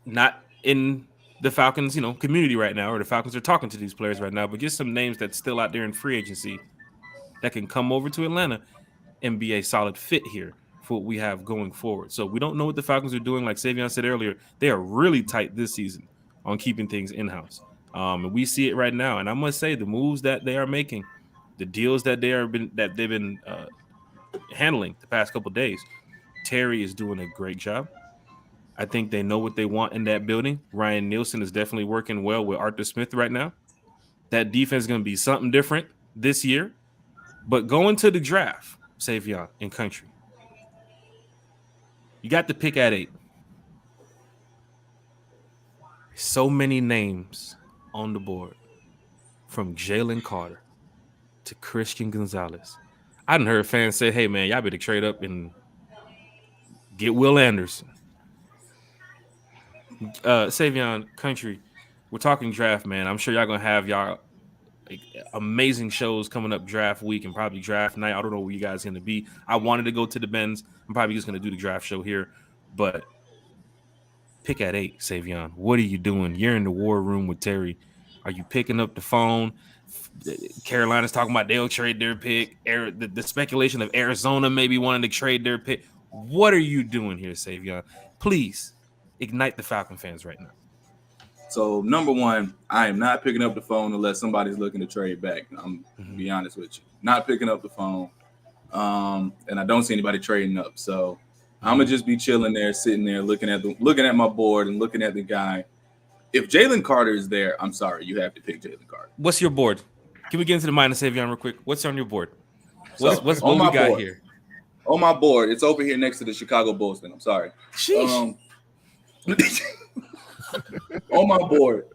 Speaker 1: not in the Falcons, community right now, or the Falcons are talking to these players right now, but just some names that's still out there in free agency that can come over to Atlanta and be a solid fit here for what we have going forward. So we don't know what the Falcons are doing. Like Saivion said earlier, they are really tight this season on keeping things in-house. And we see it right now. And I must say, the moves that they are making, the deals that they've been handling the past couple of days, Terry is doing a great job. I think they know what they want in that building. Ryan Nielsen is definitely working well with Arthur Smith right now. That defense is going to be something different this year. But going to the draft, Saivion in country, you got the pick at 8. So many names on the board, from Jalen Carter to Christian Gonzalez. I done heard fans say, hey, man, y'all better trade up and get Will Anderson. Saivion country, we're talking draft, man. I'm sure y'all going to have y'all amazing shows coming up draft week and probably draft night. I don't know where you guys are going to be. I wanted to go to the Benz. I'm probably just going to do the draft show here. But pick at 8, Saivion. What are you doing? You're in the war room with Terry. Are you picking up the phone? Carolina's talking about they'll trade their pick. The speculation of Arizona maybe wanting to trade their pick. What are you doing here, Saivion? Please ignite the Falcon fans right now.
Speaker 3: So, number one, I am not picking up the phone unless somebody's looking to trade back. I'm be honest with you. Not picking up the phone. And I don't see anybody trading up. So I'm gonna just be chilling there, sitting there, looking at my board and looking at the guy. If Jalen Carter is there, I'm sorry, you have to pick Jalen Carter.
Speaker 1: What's your board? Can we get into the mind of Saivion real quick? What's on your board? What we got here?
Speaker 3: On my board, it's over here next to the Chicago Bulls. I'm sorry. On my board,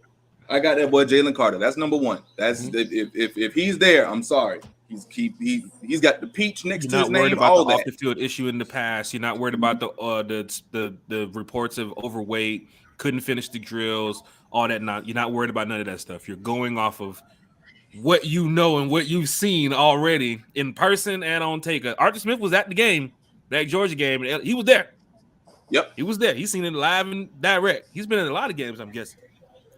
Speaker 3: I got that boy Jalen Carter. That's number one. That's if he's there, I'm sorry. He's got the peach next to his name.
Speaker 1: You're not worried about the off the field issue in the past. You're not worried about the reports of overweight, couldn't finish the drills, all that. You're not worried about none of that stuff. You're going off of what you know and what you've seen already in person and on tape. Arthur Smith was at the game, that Georgia game. He was there.
Speaker 3: Yep,
Speaker 1: he was there. He's seen it live and direct. He's been in a lot of games, I'm guessing.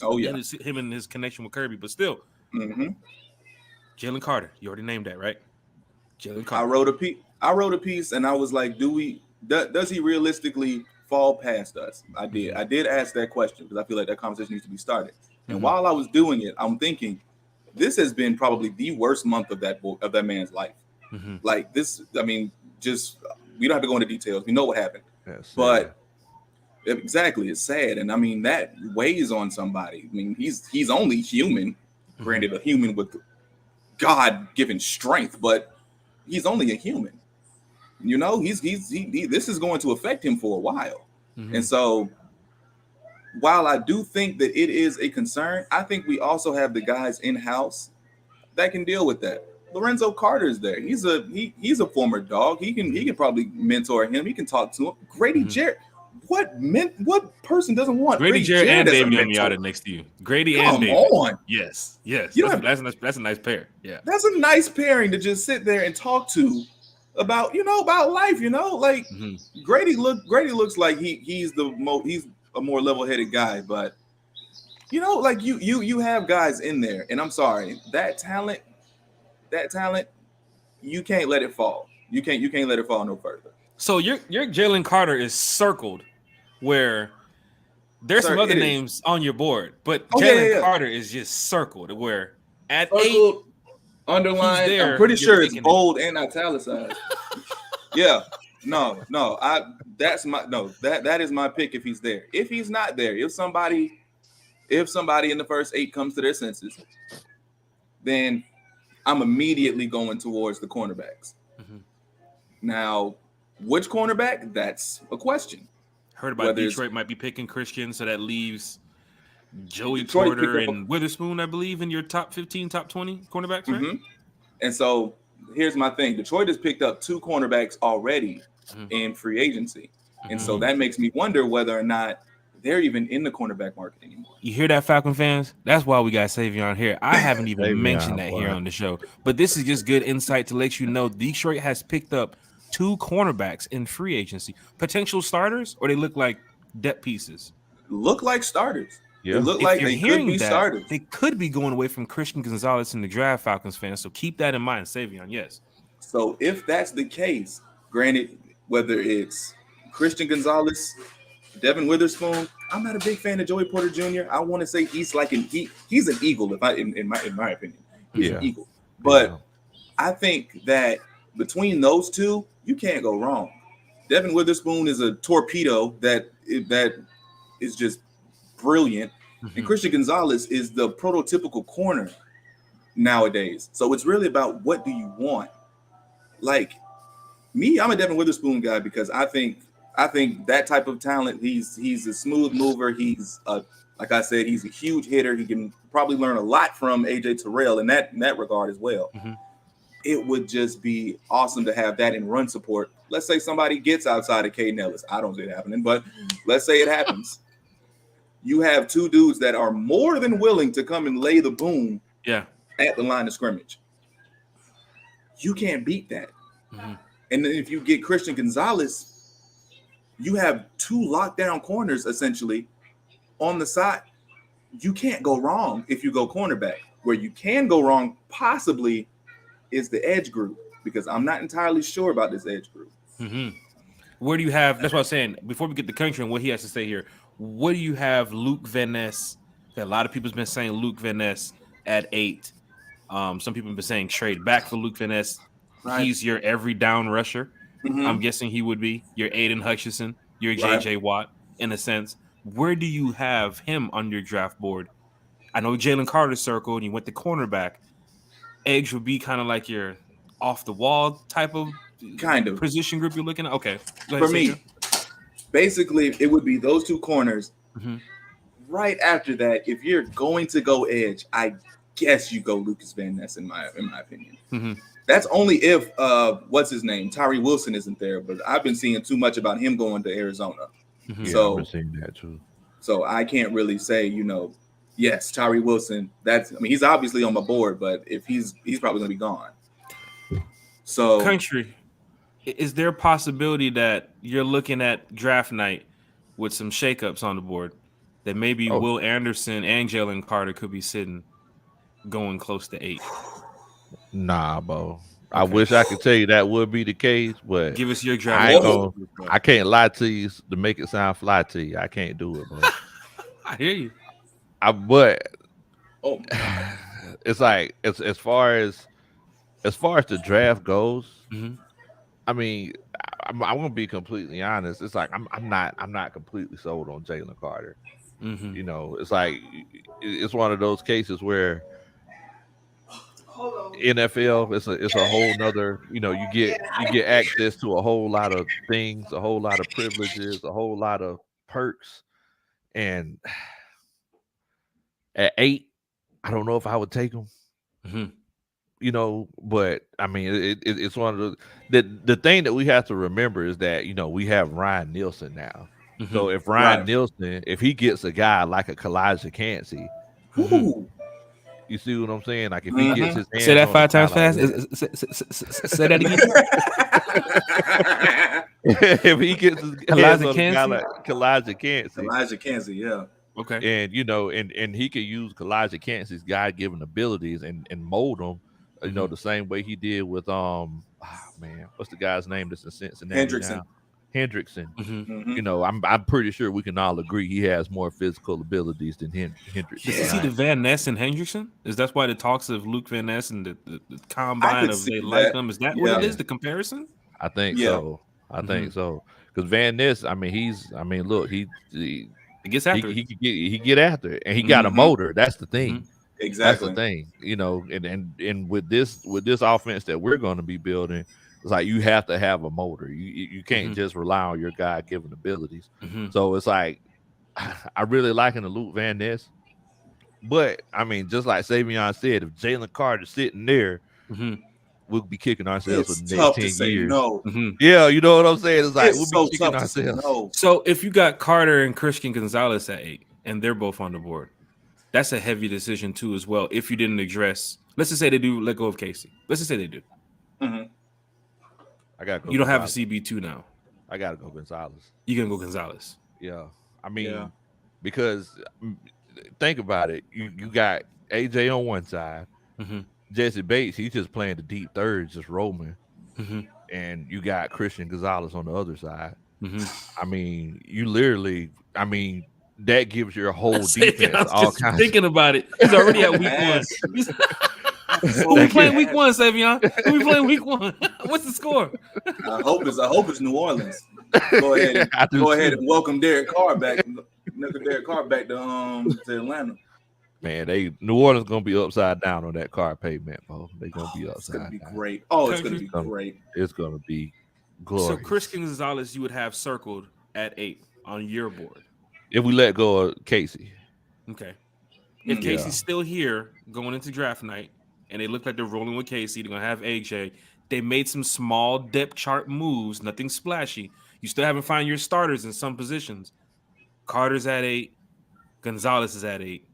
Speaker 3: Oh yeah,
Speaker 1: him and his connection with Kirby, but still. Jalen Carter, you already named that, right? Jalen Carter.
Speaker 3: I wrote a piece, and I was like, does he realistically fall past us? I did ask that question because I feel like that conversation needs to be started. And while I was doing it, I'm thinking, this has been probably the worst month of that man's life. Like this, I mean, just we don't have to go into details. We know what happened, but exactly, it's sad, and I mean that weighs on somebody. I mean, he's only human, granted, a human with God-given strength, but he's only a human. You know, this is going to affect him for a while, and so. While I do think that it is a concern, I think we also have the guys in-house that can deal with that. Lorenzo Carter is there. He's a former dog. He can probably mentor him. He can talk to him. Grady Jarrett. What person doesn't want
Speaker 1: Grady Jarrett and David Miata next to you? Grady and David. Come on. Yes. That's a nice pair. Yeah.
Speaker 3: That's a nice pairing to just sit there and talk to about life. Like Grady looks like he's a more level-headed guy, but like you have guys in there, and I'm sorry, that talent, you can't let it fall. You can't let it fall no further.
Speaker 1: So your Jalen Carter is circled where There's some other names on your board, but Jalen Carter is just circled where at circled,
Speaker 3: 8, underlined. There, I'm pretty sure it's bold and italicized. Yeah. No. That is my pick if he's there. If he's not there, if somebody in the first 8 comes to their senses, then I'm immediately going towards the cornerbacks. Mm-hmm. Now, which cornerback? That's a question.
Speaker 1: Heard about Detroit might be picking Christian, so that leaves Joey Porter and Witherspoon, I believe, in your top 15, top 20 cornerbacks, right? Mm-hmm.
Speaker 3: And so here's my thing. Detroit has picked up 2 cornerbacks already in free agency. And so that makes me wonder whether or not they're even in the cornerback market anymore.
Speaker 1: You hear that, Falcon fans? That's why we got Saivion here. I haven't even mentioned that here on the show. But this is just good insight to let you know Detroit has picked up 2 cornerbacks in free agency. Potential starters, or they look like depth pieces?
Speaker 3: Look like starters.
Speaker 1: Yeah. They look like they could be starters. They could be going away from Christian Gonzalez in the draft, Falcons fans. So keep that in mind, Saivion. Yes.
Speaker 3: So if that's the case, granted, whether it's Christian Gonzalez, Devin Witherspoon, I'm not a big fan of Joey Porter Jr. I want to say he's like he's an eagle, in my opinion. He's an eagle. But I think that between those 2, you can't go wrong. Devin Witherspoon is a torpedo that is just brilliant. Mm-hmm. And Christian Gonzalez is the prototypical corner nowadays. So it's really about what do you want? Like me, I'm a Devin Witherspoon guy because I think that type of talent, he's a smooth mover. He's like I said, he's a huge hitter. He can probably learn a lot from AJ Terrell in that regard as well. Mm-hmm. It would just be awesome to have that in run support. Let's say somebody gets outside of Caden Ellis. I don't see it happening, but let's say it happens. You have 2 dudes that are more than willing to come and lay the boom at the line of scrimmage. You can't beat that. Mm-hmm. And then if you get Christian Gonzalez, you have 2 lockdown corners essentially on the side. You can't go wrong if you go cornerback. Where you can go wrong possibly is the edge group, because I'm not entirely sure about this edge group.
Speaker 1: Mm-hmm. Where do you have? That's what I'm saying. Before we get the country and what he has to say here, what do you have? Luke Van Ness. A lot of people's been saying Luke Van Ness at 8. Some people have been saying trade back for Luke Van Ness. Right. He's your every down rusher. Mm-hmm. I'm guessing he would be your Aiden Hutchinson, your JJ Watt in a sense. Where do you have him on your draft board? I know Jalen Carter circled and you went to cornerback. Edge would be kind of like your off the wall type of position group you're looking at. Okay.
Speaker 3: For me, basically, it would be those 2 corners. Mm-hmm. Right after that, if you're going to go edge, I guess you go Lucas Van Ness in my opinion. Mm-hmm. That's only if what's his name, Tyree Wilson isn't there. But I've been seeing too much about him going to Arizona.
Speaker 2: Mm-hmm. So I've been seeing that too.
Speaker 3: So I can't really say, yes, Tyree Wilson. He's obviously on my board, but if he's probably gonna be gone. So
Speaker 1: country, is there a possibility that you're looking at draft night with some shakeups on the board that maybe Will Anderson and Jalen Carter could be sitting going close to 8?
Speaker 2: Nah, bro. Okay. I wish I could tell you that would be the case, but
Speaker 1: give us your draft.
Speaker 2: I can't lie to you to make it sound fly to you. I can't do it, bro.
Speaker 1: I hear you.
Speaker 2: It's like as far as the draft goes. Mm-hmm. I mean, I'm gonna be completely honest. It's like I'm not completely sold on Jalen Carter. Mm-hmm. It's like it's one of those cases where NFL it's a whole nother. You get access to a whole lot of things, a whole lot of privileges, a whole lot of perks, and at 8, I don't know if I would take him. Mm-hmm. But I mean, it's one of the thing that we have to remember is that we have Ryan Nielsen now. Mm-hmm. So if Ryan Nielsen, if he gets a guy like a Kalijah Cansey, you see what I'm saying? Like if he gets his hands
Speaker 1: say that 5 times fast. Say that again.
Speaker 2: If he gets his hands on a guy like Kalijah
Speaker 3: Cansey, yeah.
Speaker 2: Okay. And and he could use Kalijah Cansey's God-given abilities and mold them, the same way he did with what's the guy's name that's in Cincinnati
Speaker 3: Hendrickson.
Speaker 2: now? Hendrickson.
Speaker 1: Mm-hmm.
Speaker 2: You know, I'm pretty sure we can all agree he has more physical abilities than Hendrickson.
Speaker 1: Does he see the Van Ness and Hendrickson? Is that why the talks of Luke Van Ness and the combine of they like them? Is that what it is? The comparison?
Speaker 2: I think so. I think so. Because Van Ness, I mean, look, he
Speaker 1: gets after it.
Speaker 2: He get after it, and he got a motor. That's the thing.
Speaker 3: Exactly.
Speaker 2: That's the thing. You know, and with this offense that we're going to be building, it's like you have to have a motor. You can't just rely on your God-given abilities. So it's like I really liking the Luke Van Ness, but I mean, just like Saivion said, if Jalen Carter's sitting there, we'll be kicking ourselves for the next 10 years.
Speaker 3: No.
Speaker 2: Yeah, you know what I'm saying? It's like
Speaker 3: we'll
Speaker 2: be kicking ourselves.
Speaker 3: No.
Speaker 1: So if you got Carter and Christian Gonzalez at 8, and they're both on the board, that's a heavy decision too, as well. If you didn't address, let's just say they do let go of Casey. Let's just say they do.
Speaker 2: I got.
Speaker 1: You don't have a CB2 now.
Speaker 2: I gotta go Gonzalez.
Speaker 1: You gonna go Gonzalez?
Speaker 2: Yeah, I mean, because think about it. You got AJ on one side, Jesse Bates. He's just playing the deep third, just roaming, and you got Christian Gonzalez on the other side. I mean, you literally. I mean, that gives your whole defense all kinds.
Speaker 1: Thinking about it, he's already at week 1. Who we playing week 1, Saivion? Who we playing week 1? What's the score?
Speaker 3: I hope it's New Orleans. Go ahead and welcome Derek Carr back. Derek Carr back to Atlanta.
Speaker 2: Man, New Orleans gonna be upside down on that car pavement, bro. They gonna be upside down.
Speaker 3: It's gonna be great. Oh, it's gonna be great.
Speaker 2: It's gonna be glorious.
Speaker 1: So Christian Gonzalez, you would have circled at 8 on your board
Speaker 2: if we let go of Casey.
Speaker 1: Okay. If Casey's still here going into draft night, and they look like they're rolling with Casey, they're gonna have AJ. They made some small depth chart moves, nothing splashy. You still haven't found your starters in some positions. Carter's at 8, Gonzalez is at 8.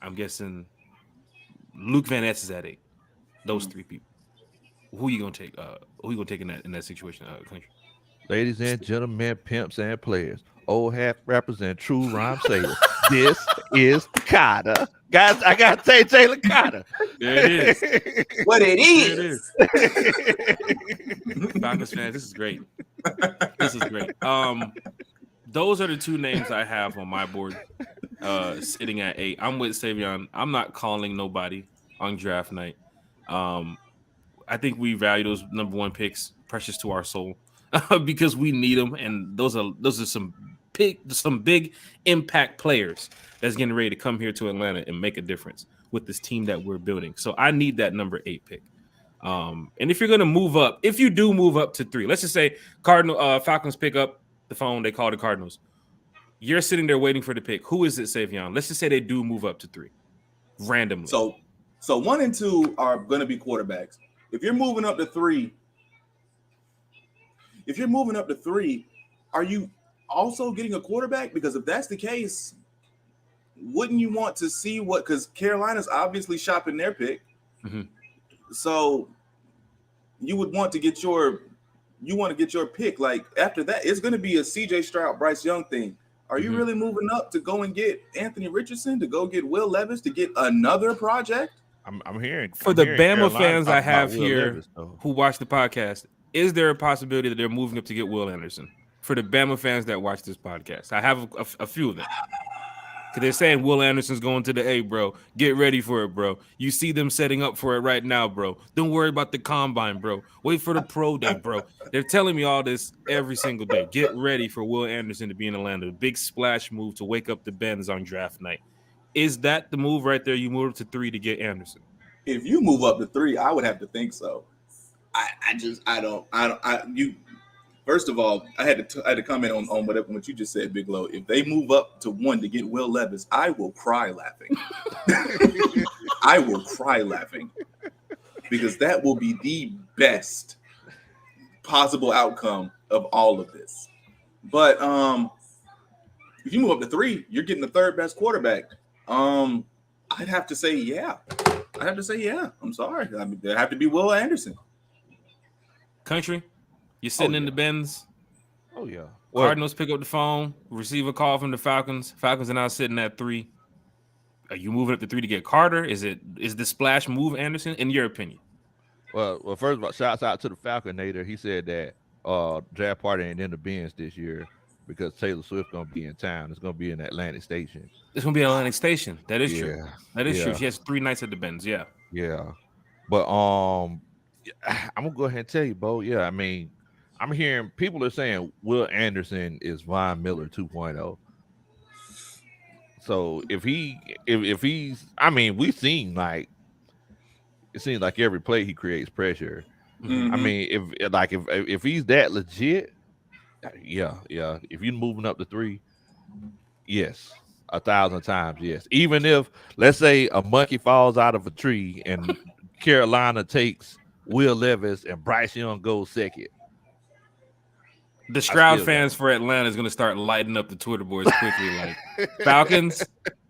Speaker 1: I'm guessing Luke Van Ness is at 8. Those 3 people. Who you gonna take? Who you gonna take in that situation, Country?
Speaker 2: Ladies and gentlemen, pimps and players, old half rappers and true rhyme sayers. This is Carter. Guys, I gotta say Jalen Carter.
Speaker 1: There it is.
Speaker 3: What it is.
Speaker 1: Falcons fans, this is great. This is great. Those are the 2 names I have on my board sitting at 8. I'm with Saivion. I'm not calling nobody on draft night. I think we value those number 1 picks precious to our soul because we need them, and those are some big impact players that's getting ready to come here to Atlanta and make a difference with this team that we're building. So I need that number 8 pick. And if you're going to move up, if you do move up to 3, let's just say Falcons pick up the phone, they call the Cardinals. You're sitting there waiting for the pick. Who is it, Saivion? Let's just say they do move up to 3 randomly.
Speaker 3: So 1 and 2 are going to be quarterbacks. If you're moving up to 3, are you also getting a quarterback? Because if that's the case, wouldn't you want to see because Carolina's obviously shopping their pick. So you would want to get your pick. Like after that, it's going to be a CJ Stroud, Bryce Young thing. Are you really moving up to go and get Anthony Richardson, to go get Will Levis, to get another project?
Speaker 2: I'm hearing
Speaker 1: for the Bama fans I have here who watch the podcast. Is there a possibility that they're moving up to get Will Anderson? For the Bama fans that watch this podcast, I have a few of them. Because they're saying Will Anderson's going to the A, bro. Get ready for it, bro. You see them setting up for it right now, bro. Don't worry about the combine, bro. Wait for the pro day, bro. They're telling me all this every single day. Get ready for Will Anderson to be in Atlanta. A big splash move to wake up the Benz on draft night. Is that the move right there? You move up to 3 to get Anderson.
Speaker 3: If you move up to 3, I would have to think so. First of all, I had to comment on what you just said, Big Low. If they move up to 1 to get Will Levis, I will cry laughing. I will cry laughing because that will be the best possible outcome of all of this. But if you move up to 3, you're getting the 3rd best quarterback. I'd have to say yeah. I'm sorry. I mean, there have to be Will Anderson.
Speaker 1: Country, you're sitting in the Benz.
Speaker 2: Oh yeah.
Speaker 1: Cardinals pick up the phone, receive a call from the Falcons. Falcons are now sitting at 3. Are you moving up to 3 to get Carter? Is the splash move Anderson, in your opinion?
Speaker 2: Well, first of all, shouts out to the Falconator. He said that draft party ain't in the Benz this year because Taylor Swift gonna be in town. It's gonna be in Atlantic Station.
Speaker 1: It's gonna be Atlantic Station. That is true.
Speaker 2: Yeah,
Speaker 1: That is true.
Speaker 2: yeah,
Speaker 1: She has 3 nights at the Benz. Yeah.
Speaker 2: yeah. But I'm gonna go ahead and tell you, Bo. Yeah, I mean, I'm hearing people are saying Will Anderson is Von Miller 2.0. So if he's, I mean, we've seen like it seems like every play he creates pressure.
Speaker 3: Mhm.
Speaker 2: I mean, if he's that legit, yeah. If you're moving up to 3, yes, 1,000 times, yes. Even if, let's say, a monkey falls out of a tree and Carolina takes Will Levis and Bryce Young goes second.
Speaker 1: The Stroud fans for Atlanta is going to start lighting up the Twitter boards quickly. Like, Falcons,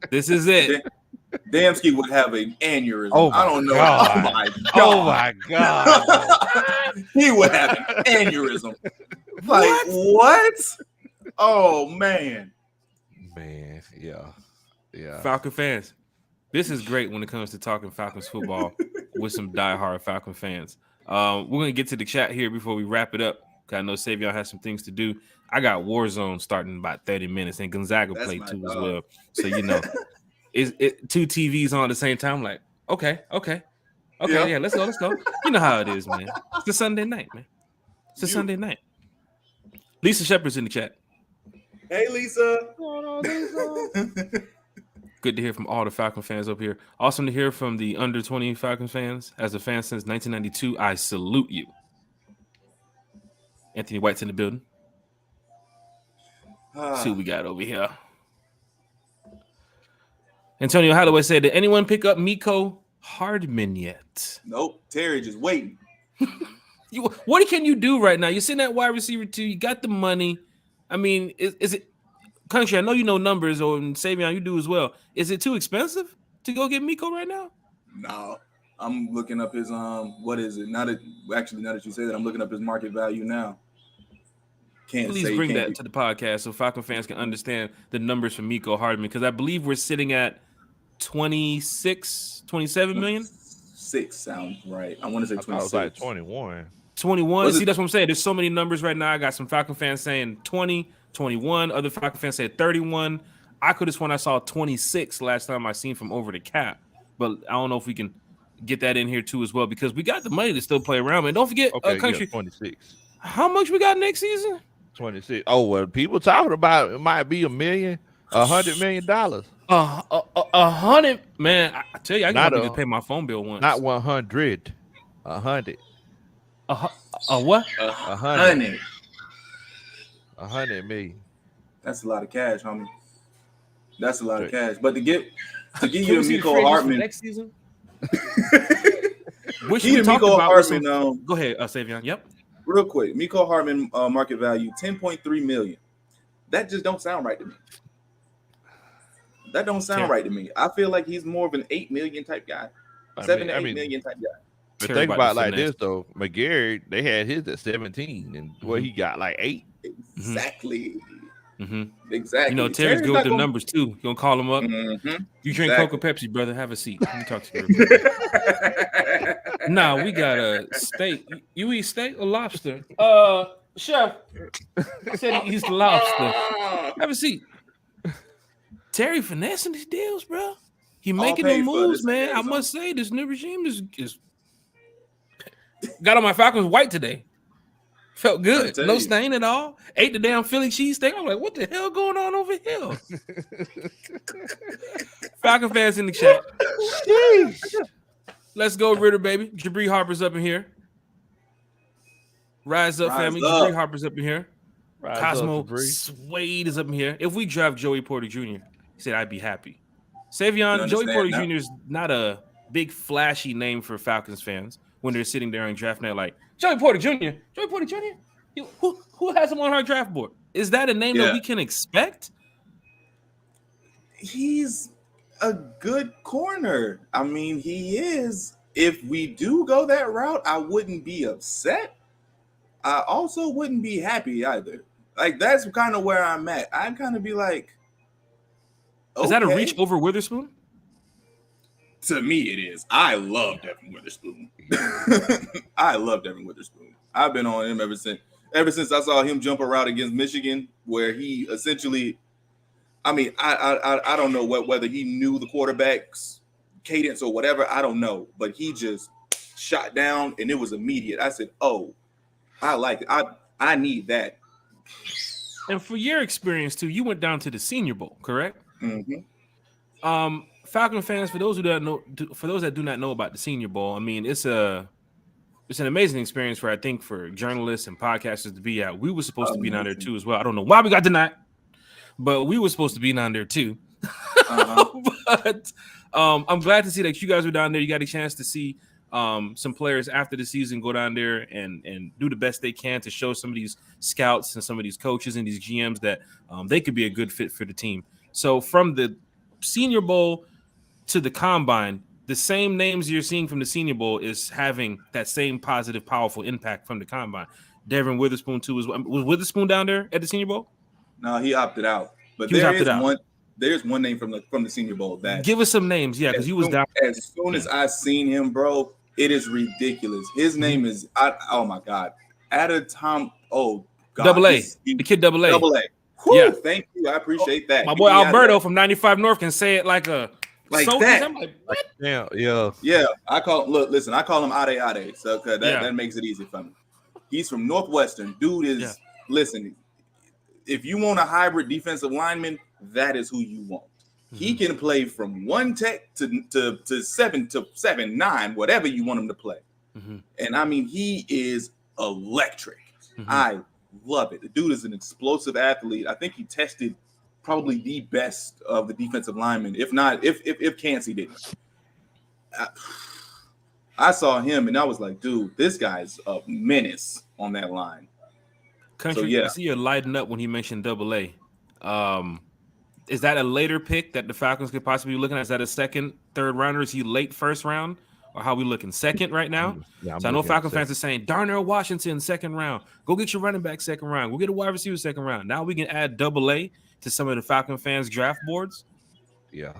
Speaker 1: this is it.
Speaker 3: Damski would have an aneurysm.
Speaker 2: Oh
Speaker 3: I don't know.
Speaker 2: God. Oh my God.
Speaker 3: He would have an aneurysm. Like, what? Oh, man.
Speaker 2: Man, yeah.
Speaker 1: Falcon fans, this is great when it comes to talking Falcons football with some diehard Falcon fans. We're going to get to the chat here before we wrap it up. I know Saivion has some things to do. I got Warzone starting in about 30 minutes, and Gonzaga play too as well. So, you know, it's 2 TVs on at the same time. Like, okay, yeah, let's go. You know how it is, man. It's a Sunday night, man. It's a Sunday night. Lisa Shepard's in the chat.
Speaker 3: Hey, Lisa.
Speaker 1: Good to hear from all the Falcon fans up here. Awesome to hear from the under 20 Falcon fans. As a fan since 1992, I salute you. Anthony White's in the building. See what we got over here. Antonio Holloway said, did anyone pick up Miko Hardman yet?
Speaker 3: Nope. Terry just waiting.
Speaker 1: What can you do right now? You're sitting at wide receiver 2. You got the money. I mean, is it Country? I know you know numbers, or Saivion, you do as well. Is it too expensive to go get Miko right now?
Speaker 3: No. I'm looking up his what is it? Now that you say that, I'm looking up his market value now.
Speaker 1: Please bring that to the podcast so Falcon fans can understand the numbers for Miko Hardman, because I believe we're sitting at 27 million.
Speaker 3: 6 sounds right. I want to say 26.
Speaker 2: I was like 21.
Speaker 1: 21. See, that's what I'm saying. There's so many numbers right now. I got some Falcon fans saying 20, 21. Other Falcon fans said 31. I could have sworn I saw 26 last time I seen from over the cap, but I don't know if we can get that in here too as well, because we got the money to still play around. And don't forget, Country,
Speaker 2: 26.
Speaker 1: How much we got next season?
Speaker 2: 26. Oh, well, people talking about it might be $100 million. $100
Speaker 1: $100, man. I tell you, I can just pay my phone bill once.
Speaker 2: Not 100. 100.
Speaker 1: What?
Speaker 3: 100.
Speaker 2: 100 million.
Speaker 3: That's a lot of cash, homie. That's a lot of cash. But to give you Miko Hardman
Speaker 1: next season.
Speaker 3: Which we talked about. Hardman,
Speaker 1: go ahead, Saivion. Yep.
Speaker 3: Real quick, Miko Hardman market value $10.3 million. That just don't sound right to me. That don't sound right to me. I feel like he's more of an 8 million type guy, 7 to 8 million type guy.
Speaker 2: But think about it like this though, McGarry, they had his at 17, and he got like 8.
Speaker 3: Exactly.
Speaker 1: Mm-hmm.
Speaker 3: Exactly.
Speaker 1: You know, Terry's good with the numbers too. You gonna call him up? Mm-hmm. You drink Coke or Pepsi, brother? Have a seat. Let me talk to you. Nah, we got a steak. You eat steak or lobster? Chef said he eats the lobster. Have a seat. Terry finessing these deals, bro. He making the moves, man. I must say, this new regime is got on my Falcons white today. Felt good. No stain at all. Ate the damn Philly cheesesteak. I'm like, what the hell going on over here? Falcon fans in the chat. Let's go, Ritter, baby. Jabri Harper's up in here. Rise up, family. Jabri Harper's up in here. Cosmo Suede is up in here. If we draft Joey Porter Jr., he said, I'd be happy. Savion, Joey Porter Jr. is not a big, flashy name for Falcons fans when they're sitting there on draft night like, Joey Porter Jr. Joey Porter Jr. Who has him on our draft board? Is that a name that we can expect?
Speaker 3: He's a good corner. I mean, he is. If we do go that route, I wouldn't be upset. I also wouldn't be happy either. Like, that's kind of where I'm at. I'd kind of be like, okay.
Speaker 1: Is that a reach over Witherspoon?
Speaker 3: To me, it is. I love Devin Witherspoon. I love Devin Witherspoon. I've been on him ever since. Ever since I saw him jump around against Michigan, where he essentially, I mean, I don't know whether he knew the quarterback's cadence or whatever. I don't know, but he just shot down and it was immediate. I said, "Oh, I like it. I need that."
Speaker 1: And for your experience too, you went down to the Senior Bowl, correct?
Speaker 3: Mm-hmm.
Speaker 1: Falcon fans, for those that do not know about the Senior Bowl, I mean, it's an amazing experience for journalists and podcasters to be at. We were supposed to be down there too as well. I don't know why we got denied, but we were supposed to be down there too. But I'm glad to see that you guys were down there. You got a chance to see some players after the season go down there and do the best they can to show some of these scouts and some of these coaches and these GMs that they could be a good fit for the team. So from the Senior Bowl to the Combine, the same names you're seeing from the Senior Bowl is having that same positive, powerful impact from the Combine. Devin Witherspoon too. Was Witherspoon down there at the Senior Bowl?
Speaker 3: No, he opted out. But there's one name from the Senior Bowl that
Speaker 1: give us some names, yeah, because he was down.
Speaker 3: As soon as I seen him, bro, it is ridiculous. His name is oh my God, Tom. Oh God,
Speaker 1: Double A, the kid Double A.
Speaker 3: Double A. Yeah, thank you. I appreciate that.
Speaker 1: My boy Alberto from 95 North can say it like that.
Speaker 3: I'm
Speaker 1: like, what?
Speaker 3: Yeah. I call him Ade. So that makes it easy for me. He's from Northwestern. Dude is listen. If you want a hybrid defensive lineman, that is who you want. Mm-hmm. He can play from 1 tech to 7-9, whatever you want him to play. Mm-hmm. And I mean, he is electric. Mm-hmm. I love it. The dude is an explosive athlete. I think he tested probably the best of the defensive linemen, if Cansey didn't. I saw him and I was like, dude, this guy's a menace on that line.
Speaker 1: Country, I see you lighting up when he mentioned Double A. Is that a later pick that the Falcons could possibly be looking at? Is that a second, third rounder? Is he late first round? Or how we looking? Second right now? Yeah, so I know Falcon fans are saying, Darnell Washington, second round. Go get your running back second round. Go get a wide receiver second round. Now we can add Double A to some of the Falcon fans' draft boards.
Speaker 2: Yeah.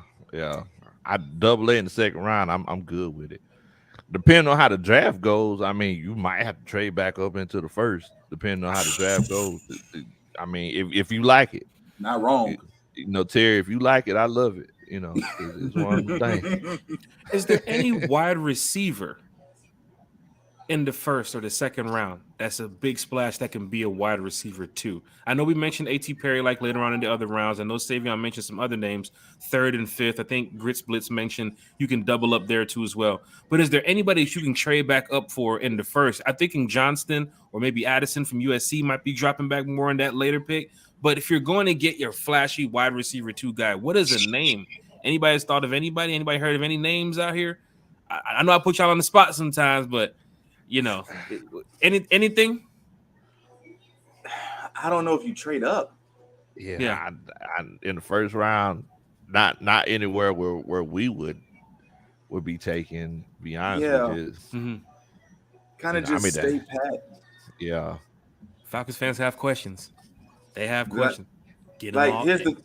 Speaker 2: I Double A in the second round. I'm good with it. Depending on how the draft goes, I mean, you might have to trade back up into the first, depending on how the draft goes. I mean, if you like it.
Speaker 3: Not wrong.
Speaker 2: Terry, if you like it, I love it. It's one of the things.
Speaker 1: Is there any wide receiver in the first or the second round that's a big splash that can be a wide receiver too? I know we mentioned A.T. Perry like later on in the other rounds. I know Saivion mentioned some other names, third and fifth. I think Grits Blitz mentioned you can double up there too as well. But is there anybody that you can trade back up for in the first? I'm thinking Johnston or maybe Addison from USC might be dropping back more in that later pick. But if you're going to get your flashy wide receiver 2 guy, what is a name? Anybody's thought of anybody? Anybody heard of any names out here? I know I put y'all on the spot sometimes, but anything?
Speaker 3: I don't know if you trade up.
Speaker 2: Yeah. I in the first round, not anywhere where we would be taken. Be honest with you,
Speaker 3: kind of just stay pat.
Speaker 2: Yeah,
Speaker 1: Falcons fans have questions. They have questions. Get them
Speaker 3: like
Speaker 1: all
Speaker 3: here's the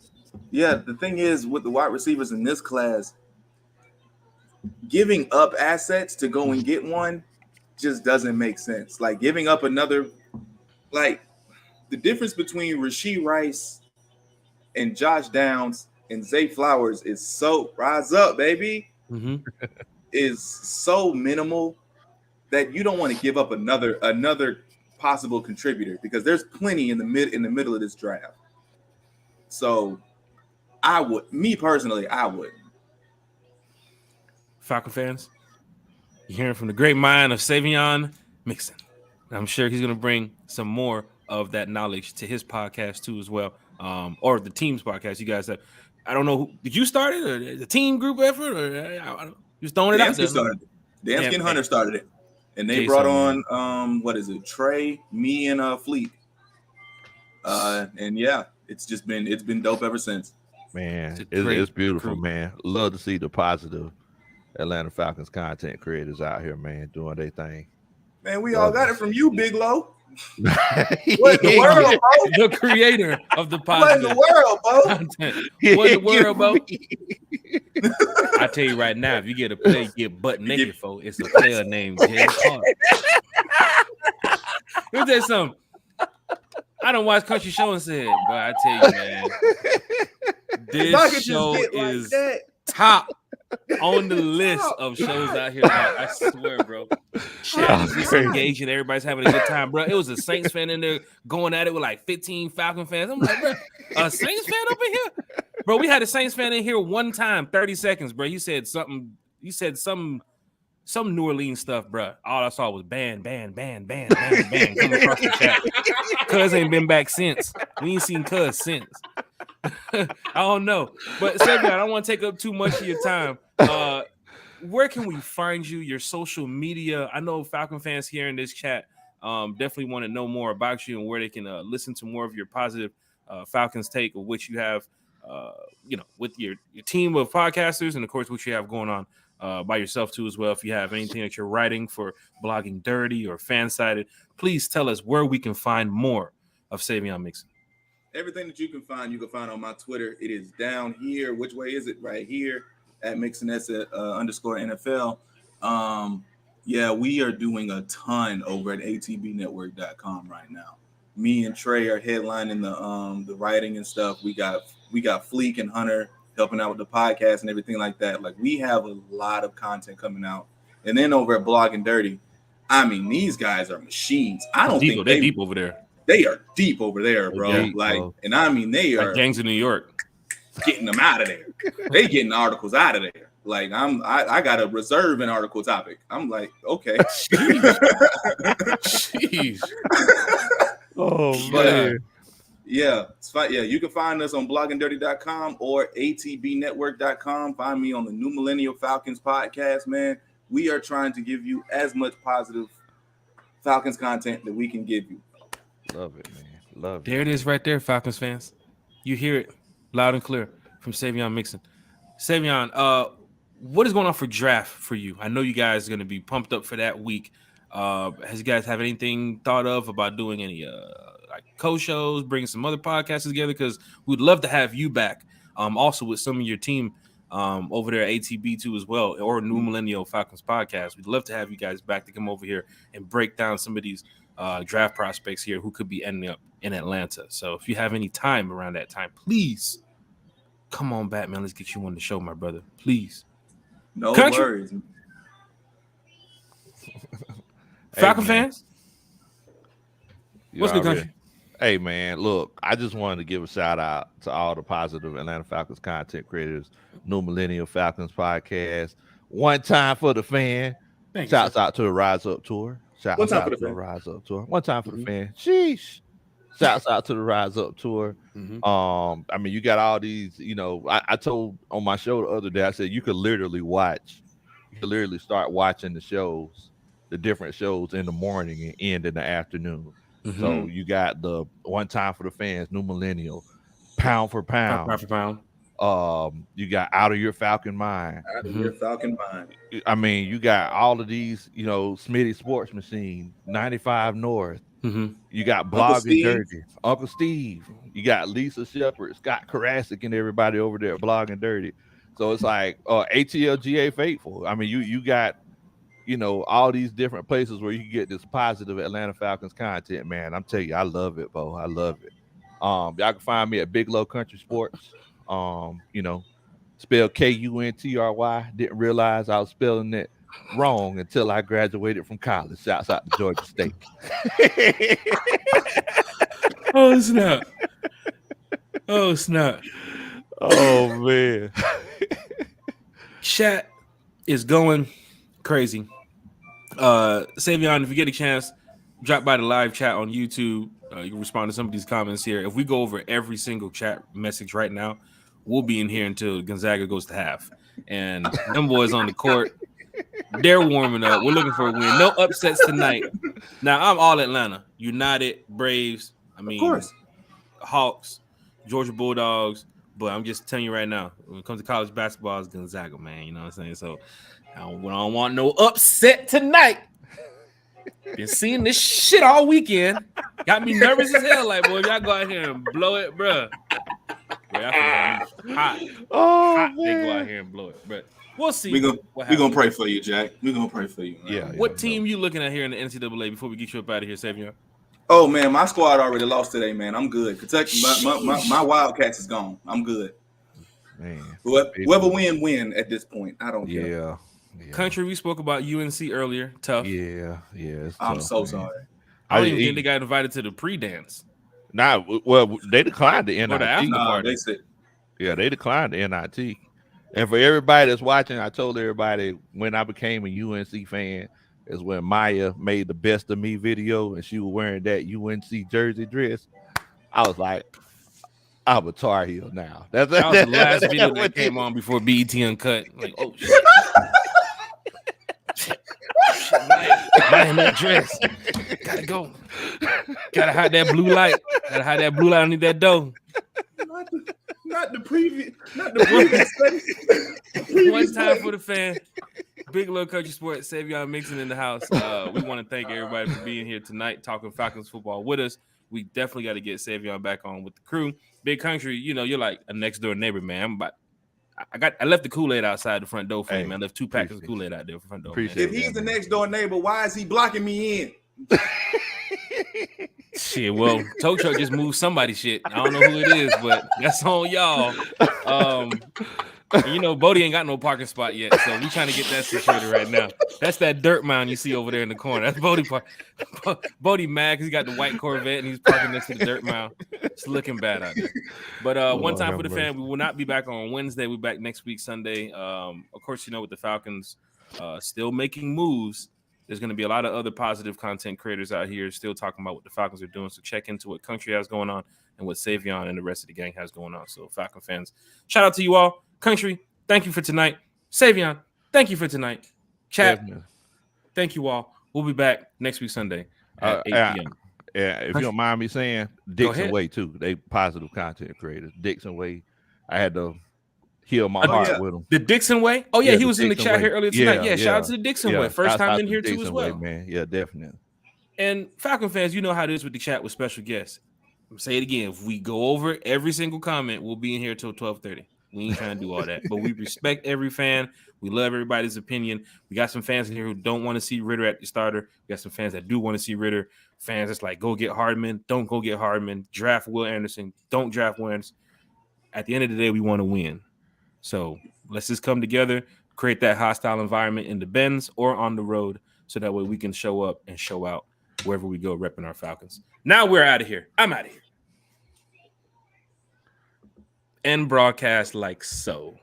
Speaker 3: thing is with the wide receivers in this class, giving up assets to go and get one just doesn't make sense. Like giving up another, like the difference between Rashee Rice and Josh Downs and Zay Flowers is so rise up, baby, is so minimal that you don't want to give up another possible contributor because there's plenty in the middle of this draft. So I would.
Speaker 1: Falcon fans, you're hearing from the great mind of Saivion Mixson. I'm sure he's going to bring some more of that knowledge to his podcast too as well, or the team's podcast. You guys have, I don't know, did you start it or the team group effort or just throwing it out there?
Speaker 3: Damskin Hunter started it. And they brought on Trey, me, and Fleet. And yeah, it's been dope ever since.
Speaker 2: Man, it's beautiful, crew. Man. Love to see the positive Atlanta Falcons content creators out here, man, doing their thing.
Speaker 3: Man, we all got it from you, Big Low. What in the world, bro?
Speaker 1: The creator of the positive.
Speaker 3: What in the world, bro?
Speaker 1: What in the world, bro? I tell you right now, if you get a player you get butt naked for, it's a player named Jay Clark. Let me tell you something. I don't watch country show and said, "Boy, I tell you, man, this show is top on the list of shows out here. I swear, bro. Chat is just engaging. Everybody's having a good time, bro. It was a Saints fan in there going at it with like 15 Falcon fans. I'm like, bro, a Saints fan up in here, bro. We had a Saints fan in here one time, 30 seconds, bro. You said something. You said some New Orleans stuff, bro. All I saw was ban coming across the chat. Cuz ain't been back since. We ain't seen Cuz since. I don't know. But Saivion, I don't want to take up too much of your time. Where can we find you? Your social media? I know Falcon fans here in this chat definitely want to know more about you and where they can listen to more of your positive Falcons take, of which you have, with your team of podcasters, and of course what you have going on by yourself too as well. If you have anything that you're writing for Blogging Dirty or Fansided, please tell us where we can find more of Saivion Mixson.
Speaker 3: Everything that you can find on my Twitter. It is down here. Which way is it? Right here at Mixson _NFL. Yeah, we are doing a ton over at atbnetwork.com right now. Me and Trey are headlining the writing and stuff. We got Fleek and Hunter helping out with the podcast and everything like that. Like, we have a lot of content coming out. And then over at Blogging Dirty, I mean, these guys are machines. I don't think
Speaker 1: they're deep over there.
Speaker 3: They are deep over there, bro.
Speaker 2: Deep, bro.
Speaker 3: And I mean, they are
Speaker 1: like gangs in New York,
Speaker 3: getting them out of there. They getting articles out of there. Like, I got to reserve an article topic. I'm like, okay.
Speaker 1: Jeez.
Speaker 2: Oh, man.
Speaker 3: Yeah, it's fine. Yeah, you can find us on bloggingdirty.com or atbnetwork.com. Find me on the New Millennial Falcons podcast, man. We are trying to give you as much positive Falcons content that we can give you.
Speaker 2: Love it, man. Love it.
Speaker 1: There it is right there, Falcons fans. You hear it loud and clear from Saivion Mixson. Saivion, what is going on for draft for you? I know you guys are going to be pumped up for that week. Has you guys have anything thought of about doing any like co-shows, bringing some other podcasts together? Because we'd love to have you back. Also with some of your team over there at ATB too as well, or New Millennial Falcons podcast. We'd love to have you guys back to come over here and break down some of these draft prospects here who could be ending up in Atlanta. So if you have any time around that time, please come on back, man. Let's get you on the show, my brother. Please.
Speaker 3: No worries.
Speaker 1: Falcon fans? What's good, country?
Speaker 2: Hey, man, look, I just wanted to give a shout out to all the positive Atlanta Falcons content creators, New Millennial Falcons podcast. One time for the fan. Shouts out to the Rise Up Tour. Shouts out to the Rise Up Tour. One time for the fan. Sheesh. Shouts out to the Rise Up Tour. I mean, you got all these, I told on my show the other day, I said you could literally start watching the different shows in the morning and end in the afternoon. So you got the One Time for the Fans, New Millennial, Pound for Pound. You got Out of Your Falcon Mind.
Speaker 3: Out of Your Falcon Mind.
Speaker 2: I mean, you got all of these, Smitty Sports Machine, 95 North. You got Blogging Dirty, Uncle Steve. You got Lisa Shepard, Scott Karasik, and everybody over there Blogging Dirty. So it's like ATLGA Faithful. I mean, you got all these different places where you can get this positive Atlanta Falcons content, man. I'm telling you, I love it, Bo. I love it. Y'all can find me at Big Low Country Sports. Spelled Kuntry. Didn't realize I was spelling it wrong until I graduated from college. Shouts out to Georgia State.
Speaker 1: Oh, snap.
Speaker 2: Oh, man.
Speaker 1: Chat is going crazy. Saivion, if you get a chance, drop by the live chat on YouTube. You can respond to some of these comments here. If we go over every single chat message right now, we'll be in here until Gonzaga goes to half. And them boys on the court, they're warming up. We're looking for a win. No upsets tonight. Now, I'm all Atlanta. United, Braves, of course. Hawks, Georgia Bulldogs. But I'm just telling you right now, when it comes to college basketball, it's Gonzaga, man. You know what I'm saying? So I don't want no upset tonight. Been seeing this shit all weekend. Got me nervous as hell. Like, boy, y'all go out here and blow it, bro. Hot. Hot. They go out here and blow it. But we'll see.
Speaker 3: We're gonna pray for you, Jack. We're gonna pray for you, man.
Speaker 2: Yeah.
Speaker 1: What team you looking at here in the NCAA before we get you up out of here, Saivion?
Speaker 3: Oh man, my squad already lost today, man. I'm good. Kentucky, my Wildcats is gone. I'm good.
Speaker 2: Man,
Speaker 3: whoever win at this point. I don't care.
Speaker 2: Yeah.
Speaker 1: Country, we spoke about UNC earlier. Tough.
Speaker 2: Yeah.
Speaker 3: I'm
Speaker 2: tough,
Speaker 3: so
Speaker 2: man.
Speaker 3: sorry.
Speaker 1: I don't even think they got invited to the pre-dance.
Speaker 2: Nah, well, they declined the NIT.
Speaker 1: Or the after party.
Speaker 3: They said,
Speaker 2: they declined the NIT. And for everybody that's watching, I told everybody when I became a UNC fan is when Maya made the Best of Me video and she was wearing that UNC jersey dress. I was like, I'm a Tar Heel now.
Speaker 1: That was the last video that came on before BET Uncut. Like, oh shit. Maya in that dress. Gotta go. Gotta hide that blue light. Gotta hide that blue light underneath that dough.
Speaker 3: Not the previous.
Speaker 1: One time for the fan. Big Little Country Sports, Saivion Mixson in the house. We want to thank everybody for being here tonight, talking Falcons football with us. We definitely got to get Saivion back on with the crew. Big Country, you're like a next door neighbor, man. I left the Kool-Aid outside the front door for you, man. I left 2 packets of Kool-Aid out there for the front door.
Speaker 3: If he's the next door neighbor, why is he blocking me in?
Speaker 1: Shit, well, tow truck just moved somebody's shit. I don't know who it is, but that's on y'all. And Bodie ain't got no parking spot yet, so we trying to get that situated right now. That's that dirt mound you see over there in the corner. That's Bodie park. Bodie mad because he got the white Corvette and he's parking next to the dirt mound. It's looking bad out there. But one time for the fan, we will not be back on Wednesday. We'll be back next week, Sunday. Of course, with the Falcons still making moves, there's going to be a lot of other positive content creators out here still talking about what the Falcons are doing. So check into what Country has going on and what Saivion and the rest of the gang has going on. So Falcon fans, shout out to you all. Country, thank you for tonight. Saivion, thank you for tonight. Chat, thank you all. We'll be back next week Sunday at 8 p.m.
Speaker 2: Yeah, if you don't mind me saying, Dixon Way too. They positive content creators. Dixon Way, I had to heal my heart with him.
Speaker 1: The Dixon Way? Oh, yeah, he was in the
Speaker 2: Dixon
Speaker 1: chat
Speaker 2: Way.
Speaker 1: here earlier tonight. Yeah, shout out to the Dixon Way. First time in here too as well.
Speaker 2: Way, man. Yeah, definitely.
Speaker 1: And Falcon fans, you know how it is with the chat with special guests. I'm say it again. If we go over every single comment, we'll be in here till 12:30. We ain't trying to do all that. But we respect every fan. We love everybody's opinion. We got some fans in here who don't want to see Ritter at the starter. We got some fans that do want to see Ritter. Fans that's like, go get Hardman. Don't go get Hardman. Draft Will Anderson. Don't draft Will Anderson. At the end of the day, we want to win. So let's just come together, create that hostile environment in the Benz or on the road so that way we can show up and show out wherever we go repping our Falcons. Now we're out of here. I'm out of here. End broadcast like so.